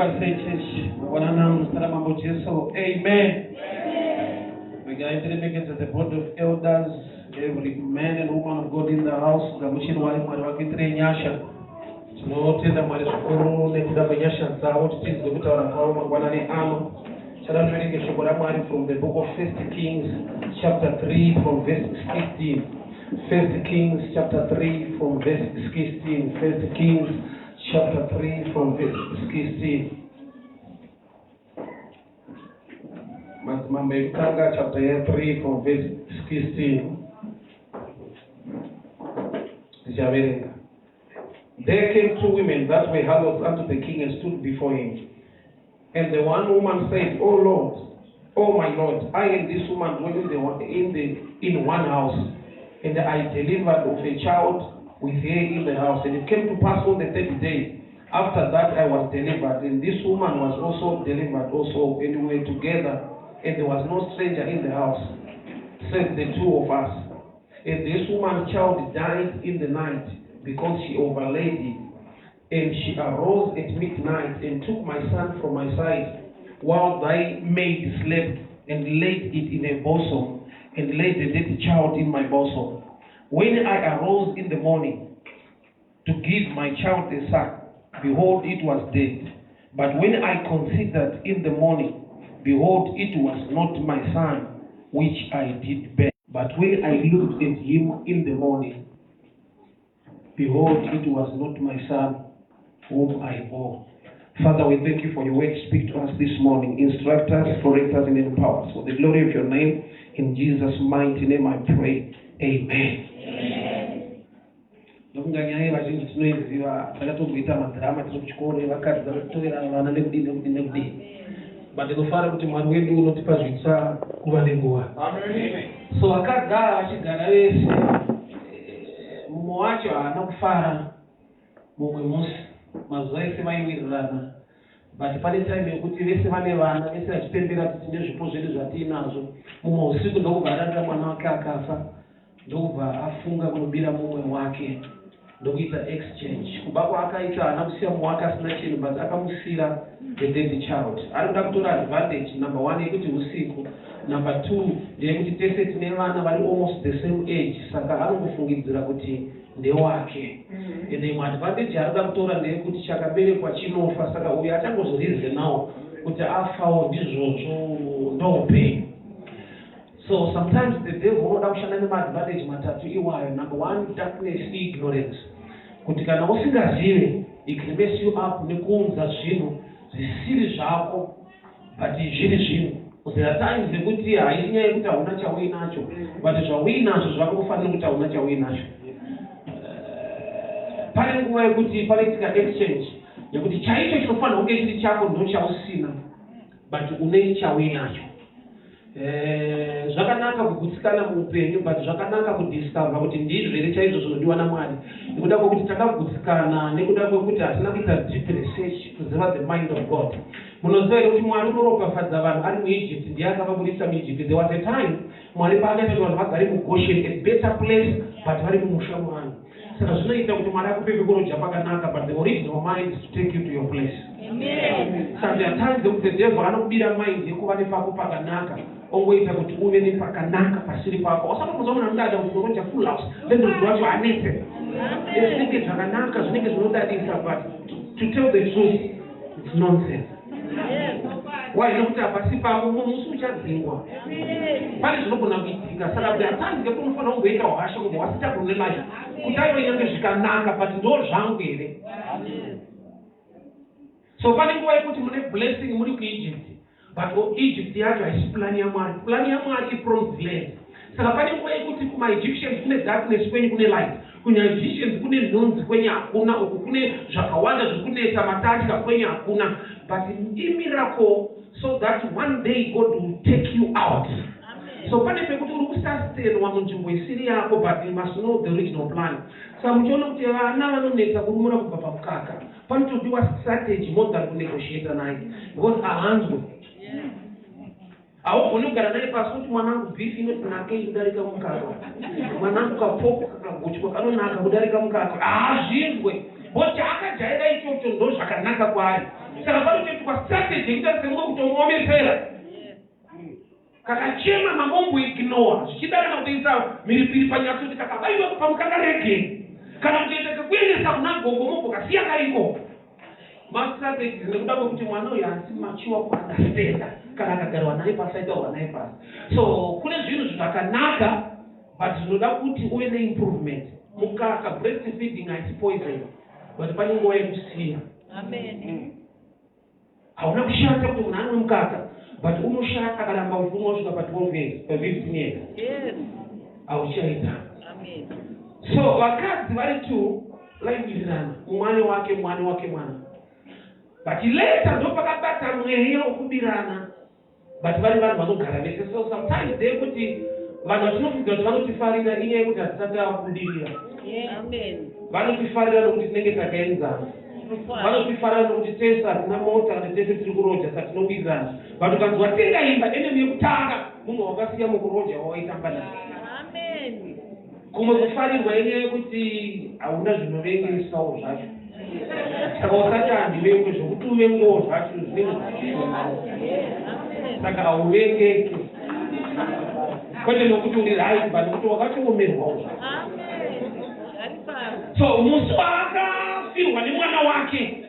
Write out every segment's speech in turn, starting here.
Everybody say church. Amen. We got to make it to the board of elders, every man and woman of God in the house. The machine wali mwakitire nyasha. Tunotenda mwali shukuru nekida banyasha zao tutizo kuta wanakao mwana ni amo. Shall I read from the book of 1 Kings chapter 3 from verse 16. 1 Kings chapter 3 from verse 16. 1 Kings chapter 3 from verse 16. Mamekanga chapter 3 from verse 16. There came two women that were harlots unto the king and stood before him. And the one woman said, O Lord, O my Lord, I and this woman dwell in one house, and I delivered of a child with her in the house. And it came to pass on the 30th day, after that I was delivered, and this woman was also delivered also, and we were together, and there was no stranger in the house, save the two of us. And this woman's child died in the night, because she overlaid it. And she arose at midnight and took my son from my side, while thy maid slept, and laid it in a bosom, and laid the dead child in my bosom. When I arose in the morning to give my child a suck, behold, it was dead. But when I considered in the morning, behold, it was not my son, which I did bear. But when I looked at him in the morning, behold, it was not my son, whom I bore. Father, we thank you for your word. Speak to us this morning. Instruct us, correct us, and empower us. For the glory of your name, in Jesus' mighty name I pray. Amen. But the father kuti mwana wedu unotipazvitsa kuva nenguva. So akagara achigara vese, mumwe wacho haana kufara mumwe musi. Mazuva ese vaiwirirana, but pane time yekuti vese vane vana, vese vachipembera kuti tine zvipo zvedu zvatinazvo. Mumwe usiku ndokubva adarira mwana wake akafa, ndokubva afunga kunobira mumwe wake, ndokuita exchange. Kuba kwaakaita haana kusiya mumwe wake asina chinhu, but akamusiyira the dead child. Ari kuda kutora advantage, number one yekuti usiku, number two ndeyekuti tese tine vana vari almost the same age, saka anongofungidzira kuti ndewake. And imwe advantage arikuda kutora ndeyekuti chakaberekwa chinofa, saka uyo achangozorize nawo kuti afawo ndizvozvo ndoupenyu. So sometimes the devil unoda kushanda nemaadvantage matatu iwayo. Number one, darkness, ignorance. Kuti kana usingazive, it can mess you up nekuunza zvinhu zvisiri zvako, but zviri zvinhu. There are times zekuti haisi nyaya yekuti hauna chauinacho, but zvauinazvo zvakakufanira kuti hauna chauinacho. Pane nguva yekuti panoitika exchange yekuti chaicho chinofanira kunge chiri chako ndochausina, but une chauinacho. Zvakanaka kugutsikana muupenyu, but zvakanaka kudiscover kuti ndizvo here chaizvo zvinodiwa naMwari. Nekuda kwekuti takagutsikana nekuda kwekuti hasina kuita deep research kuziva the mind of God. Munoziva here kuti Mwari unoropafadza vanhu ari muEgypt, ndiye akavabudisa muEgypt. There was a time Mwari paakaita kuti vanhu vagare muGoshen, a better place, but vari mumusha muvanhu. Saka zvinoita kuti Mwari akupe kurodya pakanaka, but the original mind is to take you to your place. Amen. So there are times that the devil anokubira mind yekuva nepako pakanaka, ongoita kuti uve nepakanaka pasiri pako. Usatokuzoona mudada kuzoronja full house, ndendozvi wacho anete. Zvinenge zvakanaka, zvinenge zvinodadisa, but to tell the truth, it's nonsense. Why? Nokuti pasi pako musi uchadzingwa. Pane zvinogona kuitika, saka there are times yekuti unofanira kungoita hwasha kuti wasita kune life. Kuti aive nyange zvikanaka, but ndo zvangu here. So pane nguva yekuti mune blessing muri kuEgypt, but Egypt yacho haisi plani yaMwari. Plani yaMwari ipromised land. Saka pane nguva yekuti kumaEgyptians kune darkness, kwenyu kune light. KumaEgyptians kune nhunzi, kwenyu hakuna. Uku kune zvakawanda zviri kunetsa, matatya, kwenyu hakuna. But in miracle, so that one day God will take you out. So pane pekuti uri kusustainwa munzvimbo isiri yako, but you must know the original plan. Saka muchiona kuti vana vanonetsa kurumura kubva pamukaka, panotodiwa strategy more than kunegotiate naye, because ahanzwe. Haugoni kugara naye pasi kuti mwanangu beef inoti nake kudarika mukaka, mwanangu kapopo kakagochwa kanonaka kudarika mukaka, haazvinzwe. Bocha akajaira ichocho ndo zvakanaka kwaari. Saka panotoitwa strategy inotarisirwa kutomuomesera. Kakachema mamombo ignore. Zvichidarika kutoisa mhiripiri panyatso kuti kakabaiwa pamukaka rege. Kana kutoita kuendesa kuna gogo mombo kasiya kariko. Mastrategy nekuda kwekuti mwana uyu hasi machiwa kuandastenda kana akagarwa naye pasi aitaurwa naye pasi. So kune zvinhu zvakanaka but zvinoda kuti uve neimprovement. Mukaka breastfeeding haisi poison but pane nguva yekusiya. Amen. Hauna kushanda kuti munhu anwe mukaka but unoshanda akaramba uchimwa kusvika pa12 years, pa15 years. Yes. Hauchaita. Amen. So vakadzi vari tu vaiwirirana mumwani wake mwana. But later ndo pakabata mweya wokubirana. But vari vanhu vanogara vese. So sometimes they kuti vanhu vachinofunga kuti vanotifarira inyaya yekuti hatisati vakubudirira. Amen. Vanotifarira nokuti tinenge takaenzana. Vanotifarira nokuti tese hatina mota kana tese tiri kuroja saka tinowirirana. But ukanzwa tengaimba enemy yekutanga munhu wakasiya mukuroja wawaitamba naye. Amen. Kumwe kufarirwa inyaya yekuti hauna zvinovengesawo zvacho. Saka usati handivenge zvokuti uvengewo zvacho zvinenge saka hauvengeke. Kwete nokuti uri right but nokuti wakatoomerwawo zvacho. So musi waakafirwa nemwana wake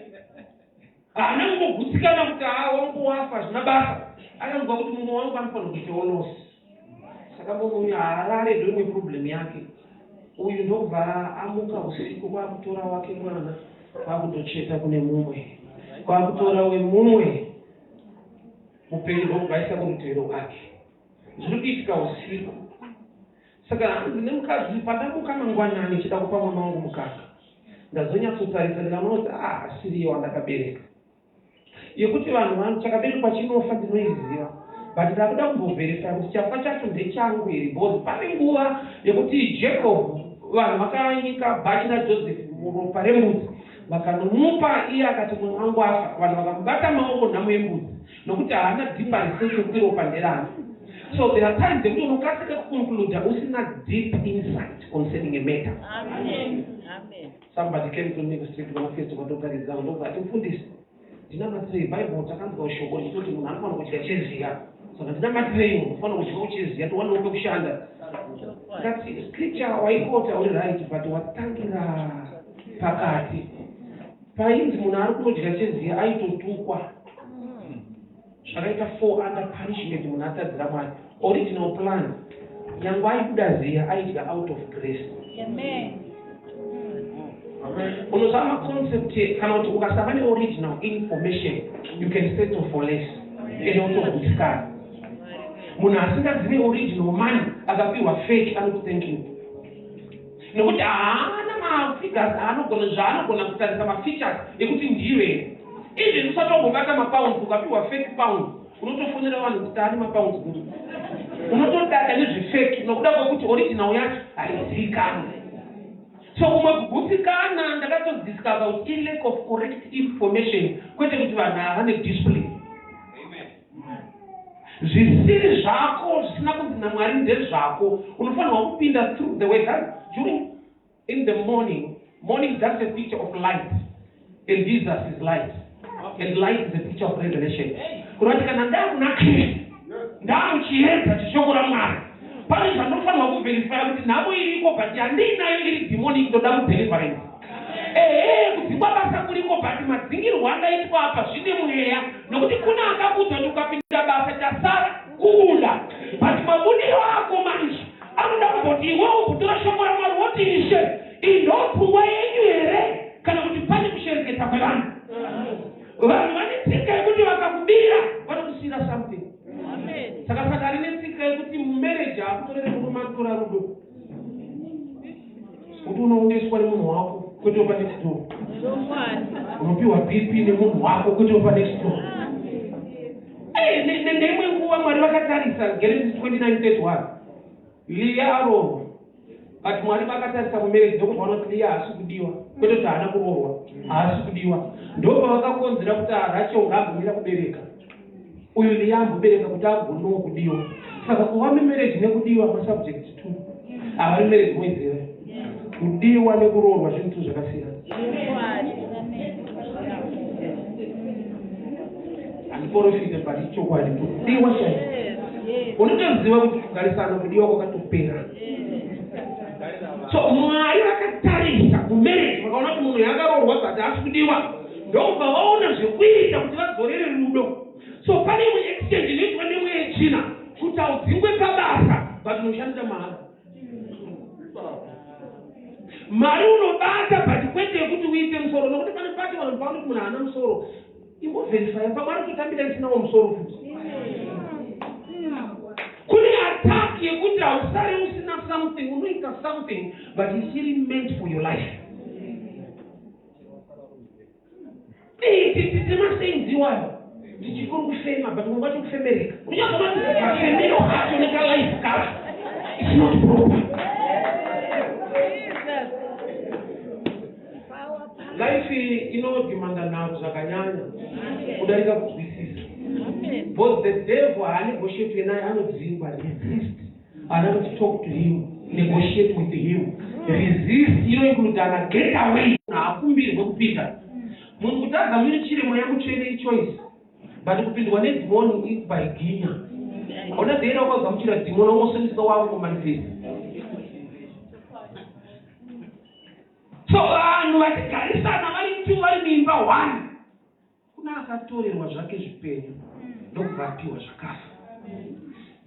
haana kungogutsikana kuti wangu wafa zvina basa. Akanzwa kuti mumwe wangu anofanira kuita olosi. Saka munhu uyu haarare ndoimwe problem yake. Uyu ndobva amuka usiku kwakutora wake mwana kwakutocheta kune mumwe kwakutora wemumwe upenyu ndokubvaisa kurutero rwake. Zviri kuitika usiku. Saka ndine mukadzi pandamuka mangwanani chida kupa mwana wangu mukaka ndazonyatsotarisa ndikaona kuti asiriyo wandakabereka yekuti vanhu chakaberekwa chinofa ndinoiziva but ndakuda kumbovherifya kuti chafa chacho ndechangu here because pane nguva yekuti Jacob vanhu vakanyika bhachi naJoseph muropa rembudzi vakanomupa iye akati mwana wangu afa. Vanhu vakamubata maoko nhamo yembudzi nokuti haana dhimba risese kuti ropa nderani. So there are times that unokasika kuconclude usina deep insight concerning a matter. Amen. Amen. Somebody came to me the street when I first got to exam. Look, I think this. Dina matri Bible takanzwa shoko kuti munhu anofanira kudya cheziya. Saka dina matri unofanira kudya cheziya to wanope kushanda. That scripture waikota uri right but watangira pakati. Painzi munhu ari kudya cheziya aitotukwa. Zvakaita 4 under punishment munhu atadzira Mwari. Original plan yangu aikuda ziya aidya out of grace. Amen. Unozama concept kana kuti ukasava neoriginal information you can settle for less and also kusikana. Munhu asingazive original money akapiwa fake anoti thank you. Nokuti haana mafigures zvaanogona kutarisa mafeatures ekuti ndiwe. Izvi usatongobata mapounds ukapiwa fake pound unotofonera vanhu kuti taani mapounds kuti unotodada nezvefake nokuda kwekuti original yacho haizivikanwa. So kumwe kugutsikana ndakatoziskava kuti lack of correct information kwete kuti vanhu havane discipline. Zvisiri zvako zvisina kunzi naMwari ndezvako unofanirwa kupinda through the way that during in the morning that's a picture of light and Jesus is light. And light is a picture of revelation. Kurati kana ndakuna Kristu ndamuchiedza chishoko raMwari pane zvanofanirwa kuverifya kuti nhamo iriko but handinayo iri demonic ndoda kudeliverance. Kudzingwa basa kuriko but madzingirwo angaitwa apa zvine mweya nokuti kuna akabudzwa kuti ukapinda basa chasara kuunda but mabudiro ako manje anoda kuzoti iwewe kutora shoko raMwari woti ishe indopfungwa yenyu here kana kuti pane kushereketa kwevanhu. Vanhu vane tsika yekuti vakakubira vanokusira something. Amen. Saka rine tsika yekuti mumarriage hakutorere kumatora rudo kuti unoundeswa nemunhu wako kwete opa next door. Unopiwa BP nemunhu wako kwete opa next door. Neimwe nguva Mwari vakatarisa Genesis 29:31 Leah aroorwa but Mwari vakatarisa mumarriage ndokubva vanoti Leah haasi kudiwa kwete kuti haana kuroorwa haasi kudiwa ndobva vakakonzera kuti Rachel ngaagumira kubereka uyu Leah ambobereka kuti agonowo kudiwa. Saka kuva mumarriage nekudiwa masubject 2 havari marriage mwezera kudiwa nekuroorwa zvinhu zvakasiyana. but chokwadi kudiwa chai unotoziva kuti kugarisana kudiwa kwakatopera. So Mwari akatarisa kumarriage vakaona kuti munhu yakaroorwa but asi kudiwa ndobva vaona zvekuita kuti vadzorere rudo. So pane imwe exchange inoitwa nemwe yechina kuti audzingwe pabasa but unoshandisa mari. Mari unobata but kwete yekuti uite musoro nokuti pane pati vanhu paona kuti munhu haana musoro imboverifya pamari kutambira isinawo musoro futi. Kune attack yekuti hausare usina something unoita something but it's really meant for your life. Timasenziwayo tichikuru kufema but mungati kufemereka unyakona kufemero hacho neka life kala it's not proper. Life inodimanda nazo zvakanyanya kudarika kuzwisisa. But the devil negotiate naye anodzingwa resist. Another talk to him, negotiate with him. Resist include an get away. Akumbiri kupita. Munhu kutaga miri chiremo yamutsvene choice. But kupindwa nedemoni is by ginya. Ona dera wakagamuchira demoni wosendisa wako manifest. So vanhu vatigarisana vari 2 vari mimba 1. Kuna akatorerwa zvake zvipenyu ndokubvapiwa zvakafa.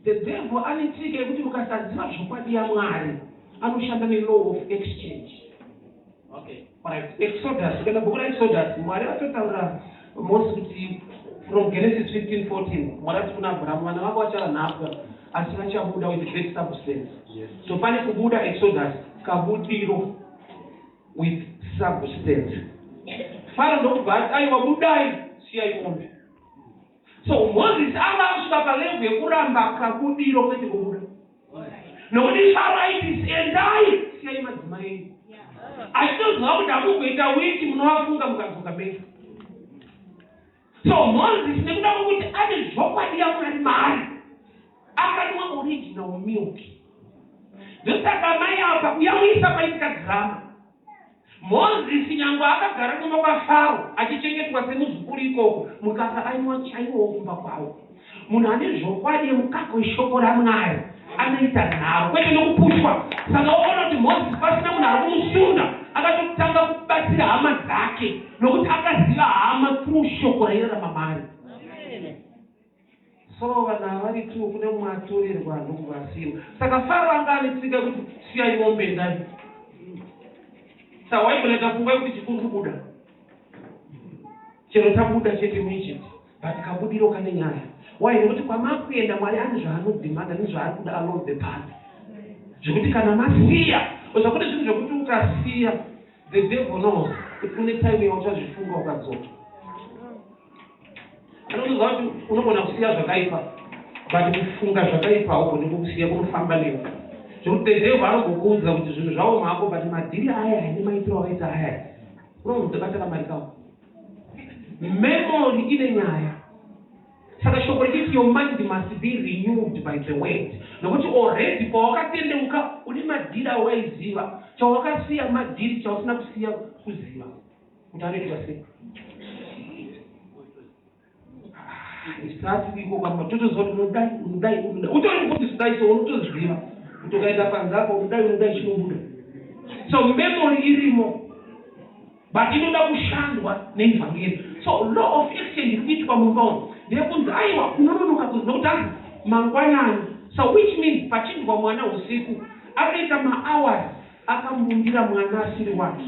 The devil anetsika yekuti mukasaziva zvokwadi yaMwari anoshanda ne-law of exchange. Okay. Alright. Exodus, kana bhuku raExodus Mwari atotaura Moses kuti from Genesis 15:14 Mwari ati kuna Abraham vana vako vachanhapwa asi vachabuda with great substance. Yes. So pane kubuda Exodus kabudiro with substance. Pharaoh ndokubva aiwa budai siyai mombe. So Moses akasvika palevel yekuramba kabudiro kwete kubuda. Nokuti Pharaoh aiti endai siyai madzimai. Achitoziva kuti hamugoita wiki munovafunga mukadzoka mberi. So Moses nekuda kwekuti ane zvokwadi yaMwari mari akanwa original milk. Ndosaka mai apa kuyamwisa paitika drama. Moses nyangwa akagara kuma kwaFaro achichengetwa semuzukuru ikoko mukaka ainwa chaiwo kumba kwawo. Munhu ane zvokwadi yemukaka weshoko raMwari anoita nharo kwete nokupushwa. Saka waona kuti Moses pasina munhu ari kumusunda akatotanga kubatsira hama dzake nokuti akaziva hama through shoko rairarama Mwari. So vanhu vari tu kune mumwe atorerwa ndokuvasiwa. Saka Faro anga anetsika kuti siyai mombe ndani. Saka waigona kufunga kuti chikuru kubuda. Chero tabuda chete muEgypt but kabudiro kane nyaya. Why? Nokuti kwamakuenda Mwari ane zvaanodzimanda nezvaari kuda along the path. Zvekuti kana masiya uzakuti zvinhu zvokuti ukasiya the devil knows kuti kune time yauchazvifunga ukadzoka. Anoziva kuti unogona kusiya zvakaipa but kufunga zvakaipa haugoni kukusiya kunofamba newe. Zvekuti the devil anogokuudza kuti zvinhu zvavo mako but madhiri aya nemaitiro akaita aya unozobatana mari kawo. Memory ine nyaya. Saka shoko richiti your mind must be renewed by the word. Nokuti already pawakatendeuka une madhiri awaiziva chawakasiya madhiri chausina kusiya kuziva kuti anoitwa sei. Isati iko kama totoziva kuti unodai utori kuti sidai so unotoziva kuti ukaenda panzako unodai chinobuda. So memory irimo but inoda kushandwa neevhangeri. So law of exchange ikuitwa mumbaoni ndekunzi aiwa unononoka kuziva kuti anzi mangwanani. So which means pachindwa mwana usiku akaita mahours akamumbira mwana asiri wake.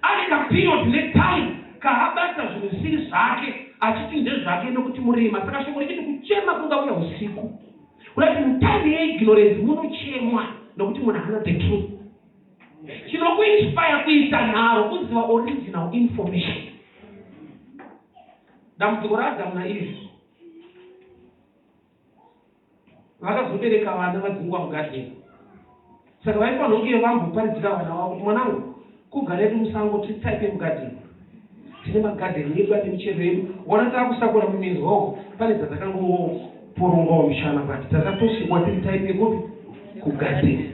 Ane kaperiod netime kaabata zvinhu zvisiri zvake achiti ndezvake nokuti murema. Saka shoko richiti kuchema kungauya usiku. Kuti mutime yeignorance munochemwa nokuti munhu haana the truth. Chinokuinspire kuita nharo kuziva original information. Dambudziko raAdamu naEve vakazobereka vana vadzingwa mugadheni. Saka vaifanira kunge vamboparidzira vana vavo kuti mwanangu kugara edu musango titaipe mugadheni. Tine magadheni edu ane michero yedu. Ona taakusakura mumizi wavo pane dzatakangopurungawo mishana but takatosikwa tiri taipe kugadheni.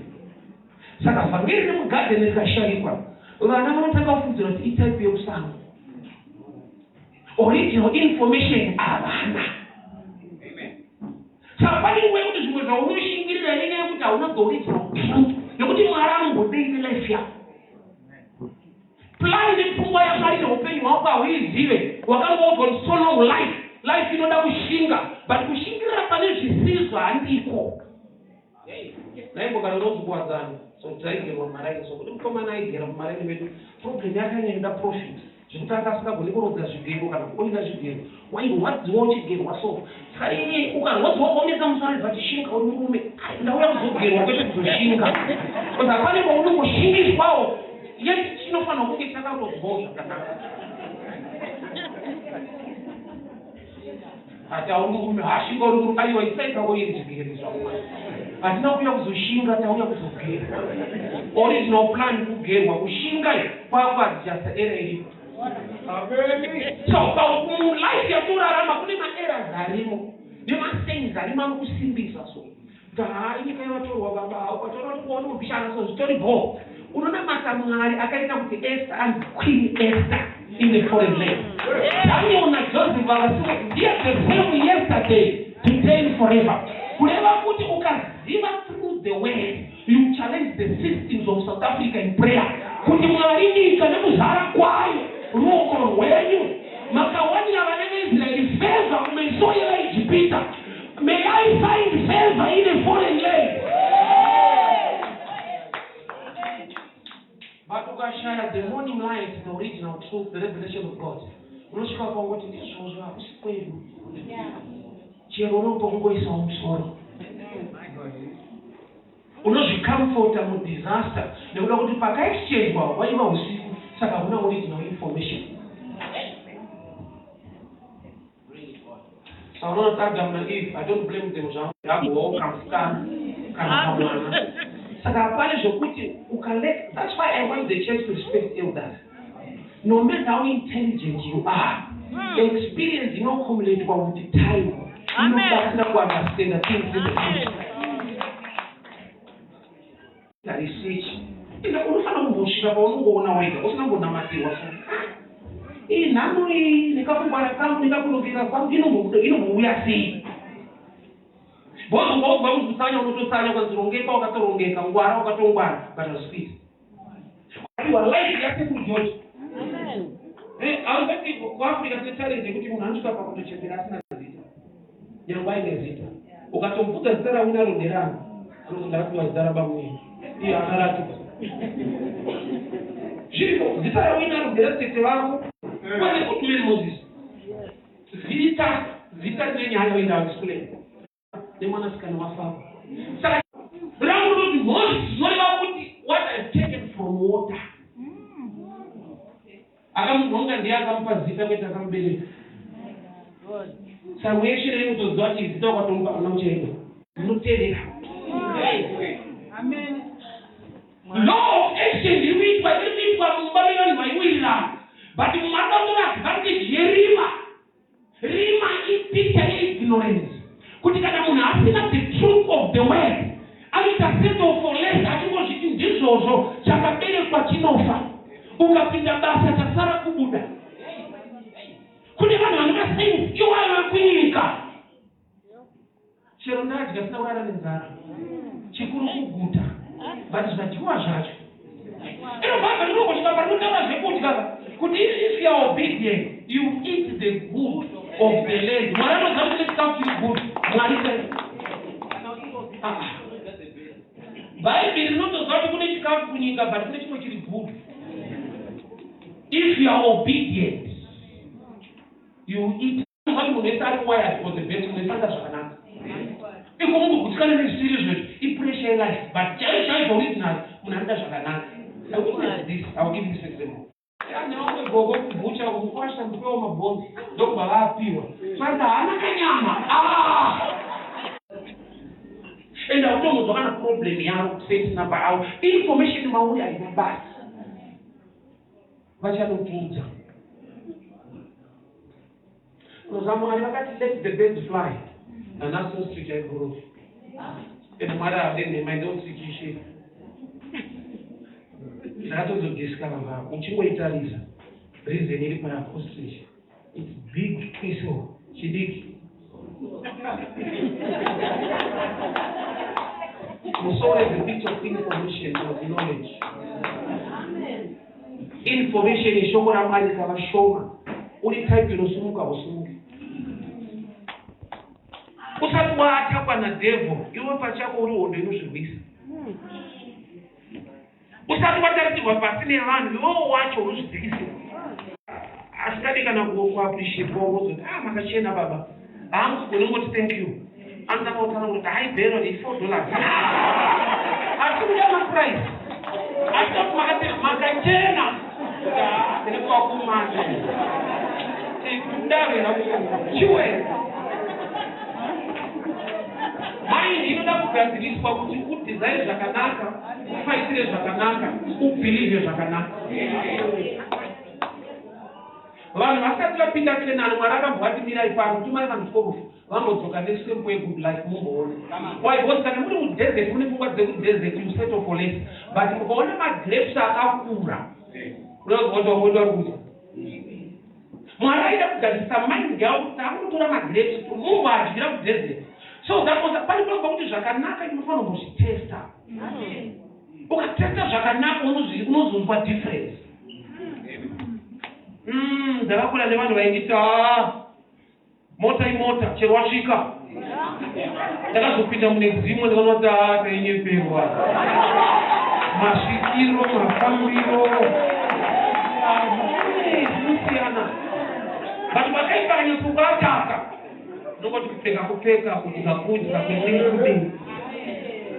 Saka vhangeri nemugadheni rikashayikwa vana vanotanga kufundzira kuti itaipi yekusango. original information avana. Saka pane nguva yekuti zvimwe zvaunoshingirira nenyaya yekuti hauna the original truth nekuti Mwari anongodeine life yako. Plan nepfungwa yaMwari neupenyu hwako hauizive, wakangobva on so long life inoda kushinga, but kushingirira pane zvisizvo handiko. Naimbogara unozvikuwadzana so dzaigerwa mumaraini so kuti mukomana aigera mumaraini medu problem yakanyenda profit zvekuti akasingagoni kurodza zvigero kana kuonera zvigero wairwadziwawo chigerwa so saka iye ukarwadziwa kuonesa musari vatishinga uri murume ndauya kuzogerwa kwete kuzoshinga koza pane paunongoshingiswawo yeti chinofanira kunge chakatodzwawo zvakanaka ati aumurume hashinga uri murume aiwa isaikawo iri zvigero zvako hatina kuuya kuzoshinga tauya kuzogera original plan kugerwa kushinga kwakwadzijasa era iripo so life yatorarama kune maerrors arimo nemasains arimo anokusimbisa so nyika yavatorwa baba ukatora kuona mubhishana so zvitori bo unonamata Mwari akaita kuti Esther and Queen Esther in the foreign land. Daniel and Joseph are yes the same yesterday today and forever. Kureva kuti ukaziva through the word you challenge the systems of South Africa in prayer. Kuti Mwari nyika nekuzara kwayo ruoko rwenyu makawanira vana veIsraeri favor kumesoera Ijipita. May I find favor in a foreign land. But ukashaya the morning light, the original truth, the revelation of God. Unosvika pangoti ndizvozvo hakusi kwedu. Chero unotongoisa musoro. Unozvikamfota mudisaster nekuda kuti pakaexchangewa waiva usiku saka una original information. So unoona Adam na Eve, I don't blame them zvangu kamskana kana kamwana. Saka hapana zvokuti ukaleka. That's why I want the church to respect elders. No matter how intelligent you are, the experience inoccumulate with the time. Inobatsira ku understand the things in the future. The research. Unofana kumbosvika paunongoona wega usina kunamatiwa so. Nhamo iyi ndikakungwara kangu ndikakunongera kwangu inombouya sei? Bozongobva kuzvisanya unotosanya ukazirongeka ukatorongeka ngwara ukatongwara batazvipita. Your life yake kujoji. Auzati kuAfrica tine challenge yekuti munhu anosvika pakutochembera asina zita. Nyangwa aine zita. Ukatomubvunza zita rauna roderano anoti ndakapiwa zita rabamweni. Iye akaratidzwa. Zviripo zita rauna rodera tete vako. Kwani kutume Moses. Zita rinenyaya wenda kusikule. Nemwanasikana wafavo. Saka rangu roti Moses zvoreva kuti what I've taken from water. Akamuronga ndiye akamupa zita kwete akamubereka. Saka mweshe rinotoziva kuti zita ukatomupa ana muchaenda. Munoteerera. Amen. Law of action inoitwa muBabyloni maiwirirana. But mumadoktora advantage yerima. Rima impita ignorance. Kuti kana munhu asina the truth of the word anoita settle for less achingozviti ndizvozvo chakaberekwa chinofa ukapinda basa chasara kubuda. Kune vanhu vane masainsi iwayo kunyika chero ndadya sina kurara nenzara chikuru kuguta but zvadyiwa zvacho inobva ndinongosvika parinotaura zvekudya kuti if you are obedient you eat the good of the land. Mwari anoziva kuti chikafu chiri good. Mwari Bhaibheri rinotoziva kuti kune chikafu kunyika but kune chimwe chiri good. If you are obedient you eat. Kuti munhu wese ari wired for the best unoifanda zvakanaka. Ikungogutsikana nezvisiri zvedu ipressure yelife but chaizvo original munhu anoita zvakanaka. I witness this. I will give you this example. Naomwe gogo kubucha kukwasha kupewa mabonzi ndokubva vapiwa saka hana kanyama enda utomuzwa kana problem yavo kusense namba avo information mauri haina basa vachanopudza Mwari vakati let the birds fly nanaso street yaigorofi enda Mwari adenema ndotsikishe ndakatozodisika vava uchingoitarisa reason iri paapostage It's big issue. Chidiki. Soul is a bit of information of knowledge. Information is showing mali kama shoma. Uli type inosumuka usumuke. Usati watakwa na devil, iwe pachako uri hondo inozvibisa. Usati watarirwa pasi nevanhu, iwe wacho unozvidzikisa. Asikadi kana kuappreciate kwa makachena baba. Hamkugoni ngoti thank you. Another hotel with high bill is $4. I took my price. I took my Macachena. The Coco Martin. Mind you know that this for good desire Zakanaka, fight Zakanaka, who believe Zakanaka. Vanhu vasati pinda tena mwaraka mwatimira ipano tumara mskofu vambotoka nesimple way good life mumbo why was kana muri mu desert mune pfungwa dzeku desert you settle for less but mukaona magrapes akakura unozvotoa kuti mwaraida kugadzisa mind yavo kuti akutora magrapes mumbo adyira ku desert so that was pani panopa kuti zvakanaka inofanira kuzvitesta ukatesta zvakanaka unozonzwa difference. Ndakakura nevanhu vaindita mota imota chero wasvika ndakazopinda mune dzimwe ndikaona kuti tainyeperwa masvikiro mafambiro zvinosiyana but vakaipanyatsokuvataka nongoti kupfeka kudya kudya kudini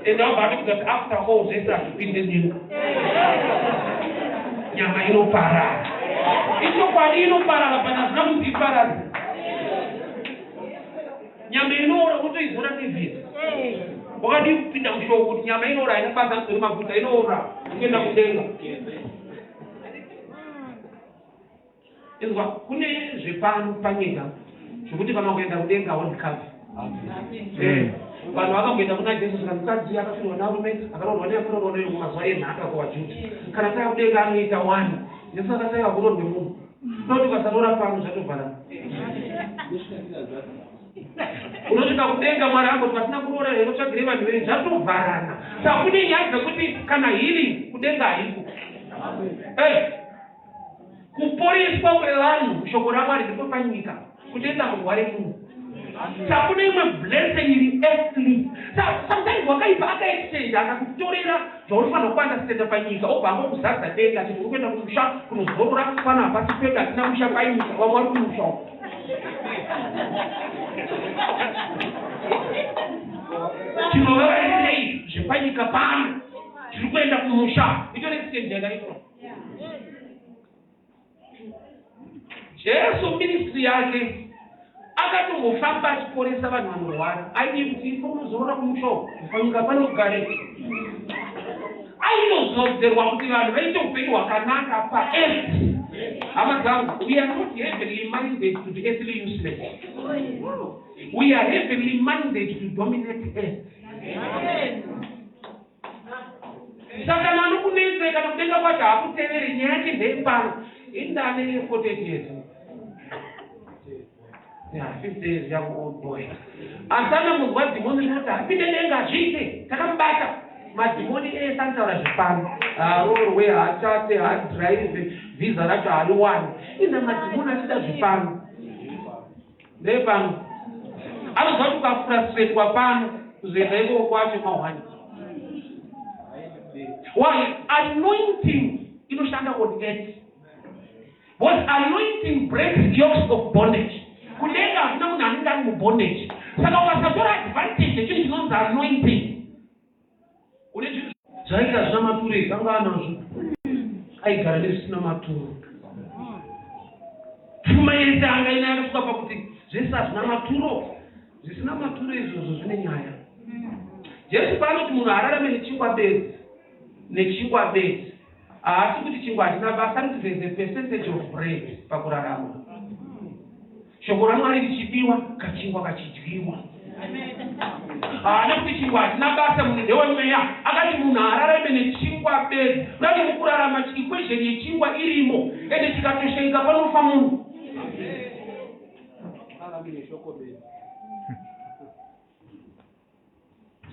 endabati kuti after all zvese hazvipinde nyika nyama inoparara ichokwadi inoparara pana zina kuti iparadze nyama inoora kutoizora nevhiri wakadi kupinda mushoko kuti nyama inoora haina basa nzori maguta inoora kuenda kudenga izwa kune zvepano panyika zvokuti kana kuenda kudenga hondikazi vanhu vakamboenda kuna jesu saka mukadzi akafinwa narume akaroorwa neakarorwa nemazuva enhaka kuvajuda kana taya kudenga anoita wani jesu akataiwa kurorwe munhu noti ukasatora pano zvatovharana unosvika kudenga mwari angoti pasina kuroora here utsvagire vanhu vei zvatovharana saka kune nyaya dzekuti kana healing kudenga haiko kuporeswa kwevanhu shoko ramwari ripo panyika kutoenda murware munhu saka kune imwe blessing iri earthly sometimes wakaipa akaexchange akakutorera zvaunofanira kuandastenda panyika obva angokuzadza denga kuti uri kuenda kumusha kunozorora pana hapasi pedu hatina musha panyika vamwe vari kumusha chinovavaisei zvepanyika pano tiri kuenda kumusha itori exchange yakaitwa jesu ministry yake akatombofamba achiporesa vanhu vanorwara aidi kuti ifo unozorora kumusho panyika panogare ainozodzerwa kuti vanhu vaite upenyu hwakanaka paearth. Hama dzangu, we are not heavenly minded to be earthly useless. We are heavenly minded to dominate earth. Saka nanu kunenzeka nokudenga kwacho hakutevere nyaya yake ndepano indane 48 years. Yeah, 50 years young old boy. Asana muzwa dhimoni kuti apinde denga zvite takambata madhimoni ese anotaura zvepano arorwe haatate haadhiraivhe vhiza racho hariwani ina madhimoni achida zvepano ndepano anozva kuti ukafrustratwa pano kuzoenda ikoko kwacho mahwani. Why? Anointing inoshanda on earth. What anointing breaks yokes of bondage. Kudenga hakuna munhu anenge ari mubondage. Saka ukasatora advantage yechinhu chinonzi anointing. Une zvinhu zvaita zvina maturo ekanga anazvo aigara nezvisina maturo. Pfuma yese anga ina yakasvika pakuti zvese hazvina maturo. Zvisina maturo izvozvo zvine nyaya. Jesu paanoti munhu ararame nechingwa bedzi nechingwa bedzi haasi kuti chingwa hatina basa kuti there is a percentage of bread pakurarama. Shoko raMwari richibiwa kachingwa kachidyiwa. Haana kuti chingwa hatina basa munhu ndewemweya akati munhu ararame nechingwa bedzi kuti mukurarama equation yechingwa irimo ende chikatoshaika panofa munhu.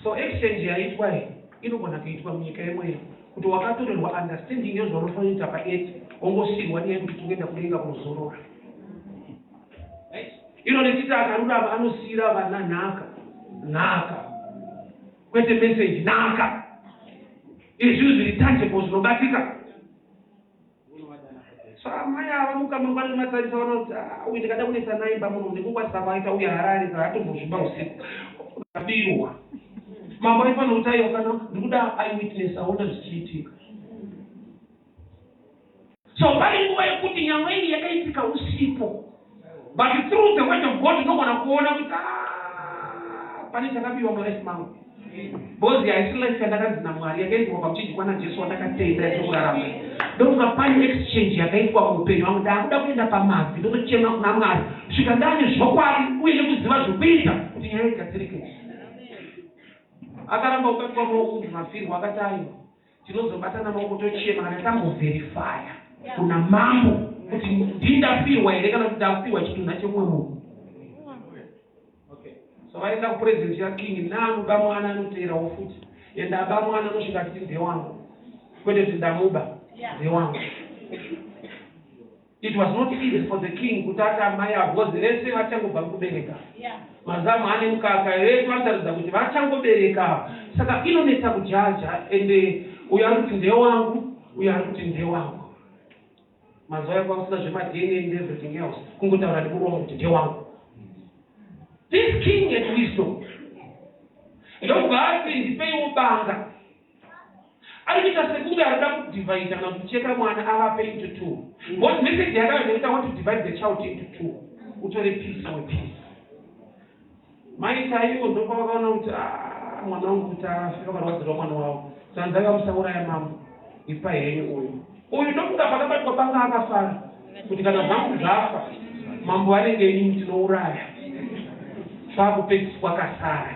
So exchange yaitwa inogona kuitwa munyika yemweyo kuti wakatorerwa understanding yezvaunofanira kuita pa8 ongosirwa niye kuti tinoenda kudenga kunozorora. Inonetita akarurama anosira vana nhaka kwete message nhaka izvi zviri tangible zvinobatika. So amai ava mukamangwana matarisa vanoti uyu ndikada kunetsa naimba muno ndikungwatisa vaita uye Harare zvaatombozvimba usiku kabirwa mambo aifanira kuti aiwa kana ndikuda eyewitness aona zvichiitika. So pane nguva yekuti nyama iyi yakaitika usiku, but through the word of God unogona kuona kuti pane chakabiwa malife mangu. Bozi haisi life yandakadzina Mwari yakaitwa pamuchinjikwa naJesu wandakatenda yekurarama. Ndokuti pane exchange yakaitwa muupenyu wangu. Ndakuda kuenda pamabvi ndotochema kuna Mwari kusvika ndane zvokwadi uye nekuziva zvekuita kuti nyaya igadzirike. Akaramba ukaitwa maoko mafirwa akati aiwa tinozobatana maoko tochema kana tambovherifaya kuna mambo kuti ndindafirwa here kana kuti ndafirwa chitunha chemumwe munhu. So vaenda kupresident yaking naanoba mwana anoteerawo futi ende aba mwana anosvika achiti ndewangu kwete kuti ndamuba ndewangu. It was not easy for the king kuti ati amai avozi vese vachangobva mukubereka mazamu ane mukaka vese vataridza kuti vachangobereka. Saka inonetsa kujaja ende uyo ari kuti ndewangu uyo ari kuti ndewangu. Mazuva ekwakusina zvemadhini and everything else kungotaura ndikurongo kuti ndewangu. This king had wisdom. Ndobva ati ndipeiwo banga arikuita sekunge arida kudivide kana kucheka mwana avape into two. But message yakaita want to divide the child into two. Utore peace or peace. Maita iwo ndopa vakaona kuti mwana wangu kuti afika parwadzirwa mwana wavo tanzai vamusauraya mambo ipa henyu uyu ndokuda pakabatwa banga akafara kuti kana zvangu zvafa mambo anenge inini tinouraya fakupedziswa kasara.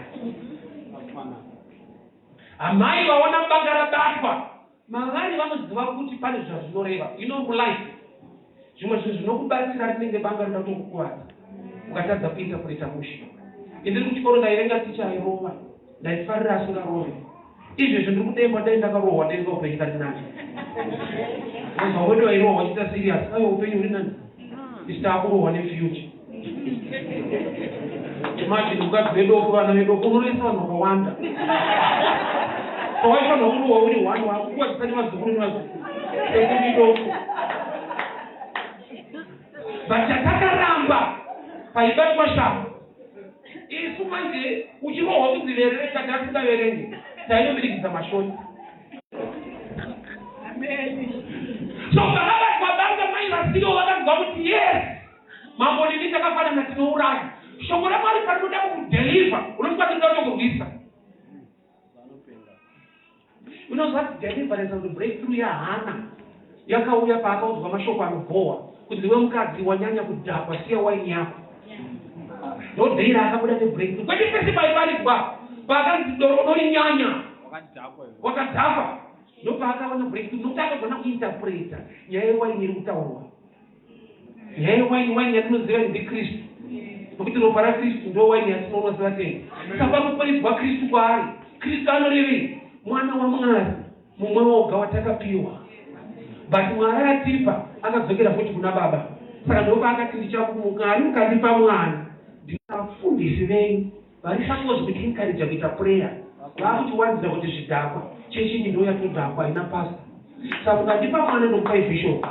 Amai vaona banga rabatwa mangani vanoziva kuti pane zvazvinoreva. Mulife zvimwe zvinhu zvinokubatsira rinenge banga rinoda kutokukuvadza ukatadza kuita kureta musha. Indiri kuchikoro ndairenga ticha airova ndaifarira asingarove izvezvo ndiri kudemba dai ndakarohwa ndenga upenyu kati nani wedu wairohwa chita serious aiwa upenyu uri nani isitakurohwa nefuture. Imagine ukadzi vedoko vana vedoko unoresa vanhu vakawanda so waifanira kurohwa uri one wako kuwadzisani vazukuru nevazukuru ekuri doko. But chatakaramba paibatwa shambo isu manje uchirohwa kudziverere kati asingaverenge tainovirikidza mashoti. So pakabatwa banga mai vasiyo vakazwa kuti yes mambo nini takafanana tinouraya. Shoko raMwari parinoda kukudeliver unofanira kutokurwisa. Unozwa kuti deliverance and breakthrough yaHana yakauya paakaudzwa mashoko anobohwa kuti ndiwe mukadzi wanyanya kudhakwa siya waini yako. Ndodheira akabuda nebreakthrough kwete pese paiparidzwa paakanzi dorinyanya wakadhakwa ndopaakaona breakthrough nokuti akagona kuinterpreta nyaya yewaini iri kutaurwa. Nyaya yewaini yatinoziva ndikristu nokuti ropa raKristu ndo waini yatinoona sevatengi. Saka pakuparidzwa Kristu kwaari Kristu anorevei mwana waMwari mumwe woga watakapiwa. But Mwari atipa akadzokera futi kuna Baba. Saka ndopaakati ndichakumuka mukandipa mwana ndinavafundisi venyu vari supposed kuti encourage kuita prayer vakuchiwanzira kuti zvidhakwa chechinyi ndo yatodhakwa haina pastor. Saka mukandipa mwana ndokupai bishop.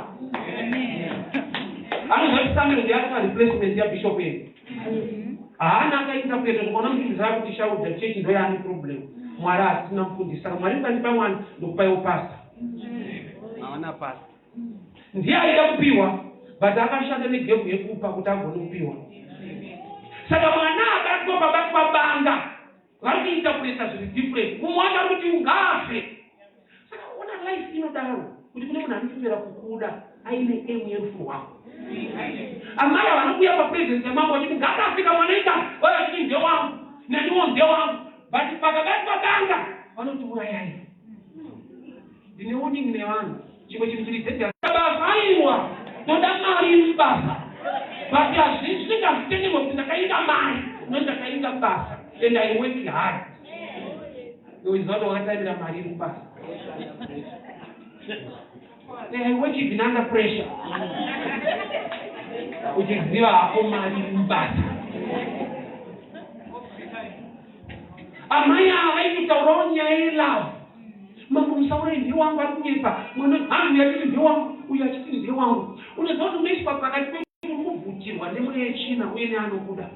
Anozoti Samuel ndiyakapa replacement yabishop yedu. Haana akainterpreta zvakaona muchiziva kuti shaudha chechi ndo yaane problem. Mwari asina mufundisi. Saka Mwari mukandipa mwana ndokupaiwo pastor. Haana pastor. Ndiye aida kupiwa but akashanda negebhu yekupa kuti agone kupiwa. Saka mwana akabatwa pabatwa banga vari kuinterpreta zviri different. Mumwe kuti ungafe. Saka ona life inodaro kuti kune munhu anopera kukuda aine emu yerufu wako. Amai vanokuya papresence yamambo vachiti ngakafika mwanaika vayachiti ndewangu neniwo ndewangu but pakabatwa banga vanoti urayai. Ndine warning nevanhu chimwe chinhu chiri basa aiwa toda mari mubasa but azvizvi usingaziteki ngokuthi ndakaita mali nondakaita basa and I work hard. Izolo wakatayira mali kubasa. I work even under pressure. Uchiziva hapo mali kubasa. Amaya haikutaronya ila. Mambo msauri ndio wangu atuyepa. Mwana hangu ya ndio wangu, uyachiki ndio wangu. Unazoona umeishi pakati kuvutirwa ndimwe China uye anokuda.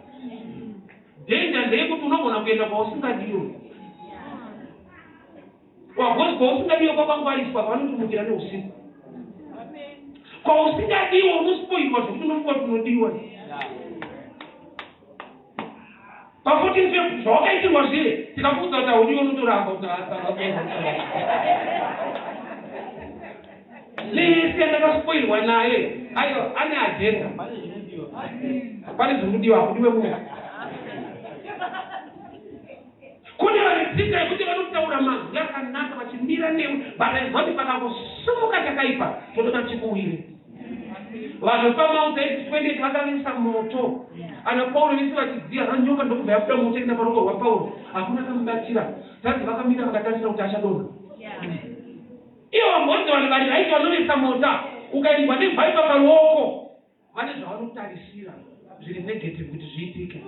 Denda ndeko tunobona kuenda kwa usingadio. Kwa usingadio kwa kwangwari kwa vanotumukira neusiku. Kwa usingadio unospoilwa zvokunokuwa tunodiwa. Pafuti nzve zvawakaitirwa zviri tikakuudza kuti audiwa unotoramba lese ndakaspoilwa naye ayo ane ajenda pane zvinodiwa akudiwe munhu kune vanedzidza yekuti vanotaura mazwi akanaka vachimira newe bataizvati pakangosimuka chakaipa totoda chikuwire vanhu pamount Edith vakavisa moto ana Paulo vese vachidziya zanyoka ndokubva yabuda moto ina paroko rwa Paulo hakuna kamubatira tati vakamira vakatarisa kuti achadonha ivo vambodzi vanhu vari vaiti vanovisa mota ukaendwa nebhaipa paruoko vane zvavanotarisira zviri negative kuti zviitike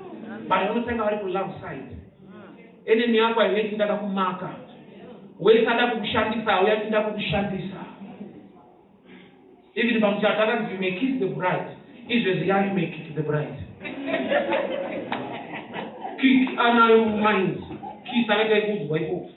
vanhu vanotanga vari kulove side enemy yako haineti ndada kumaka wese ada kukushandisa auya tinda kukushandisa. Even if I'm Jatara, you may kiss the bride. Israel, you may kiss the bride. Kiss our minds. Kiss our good wife.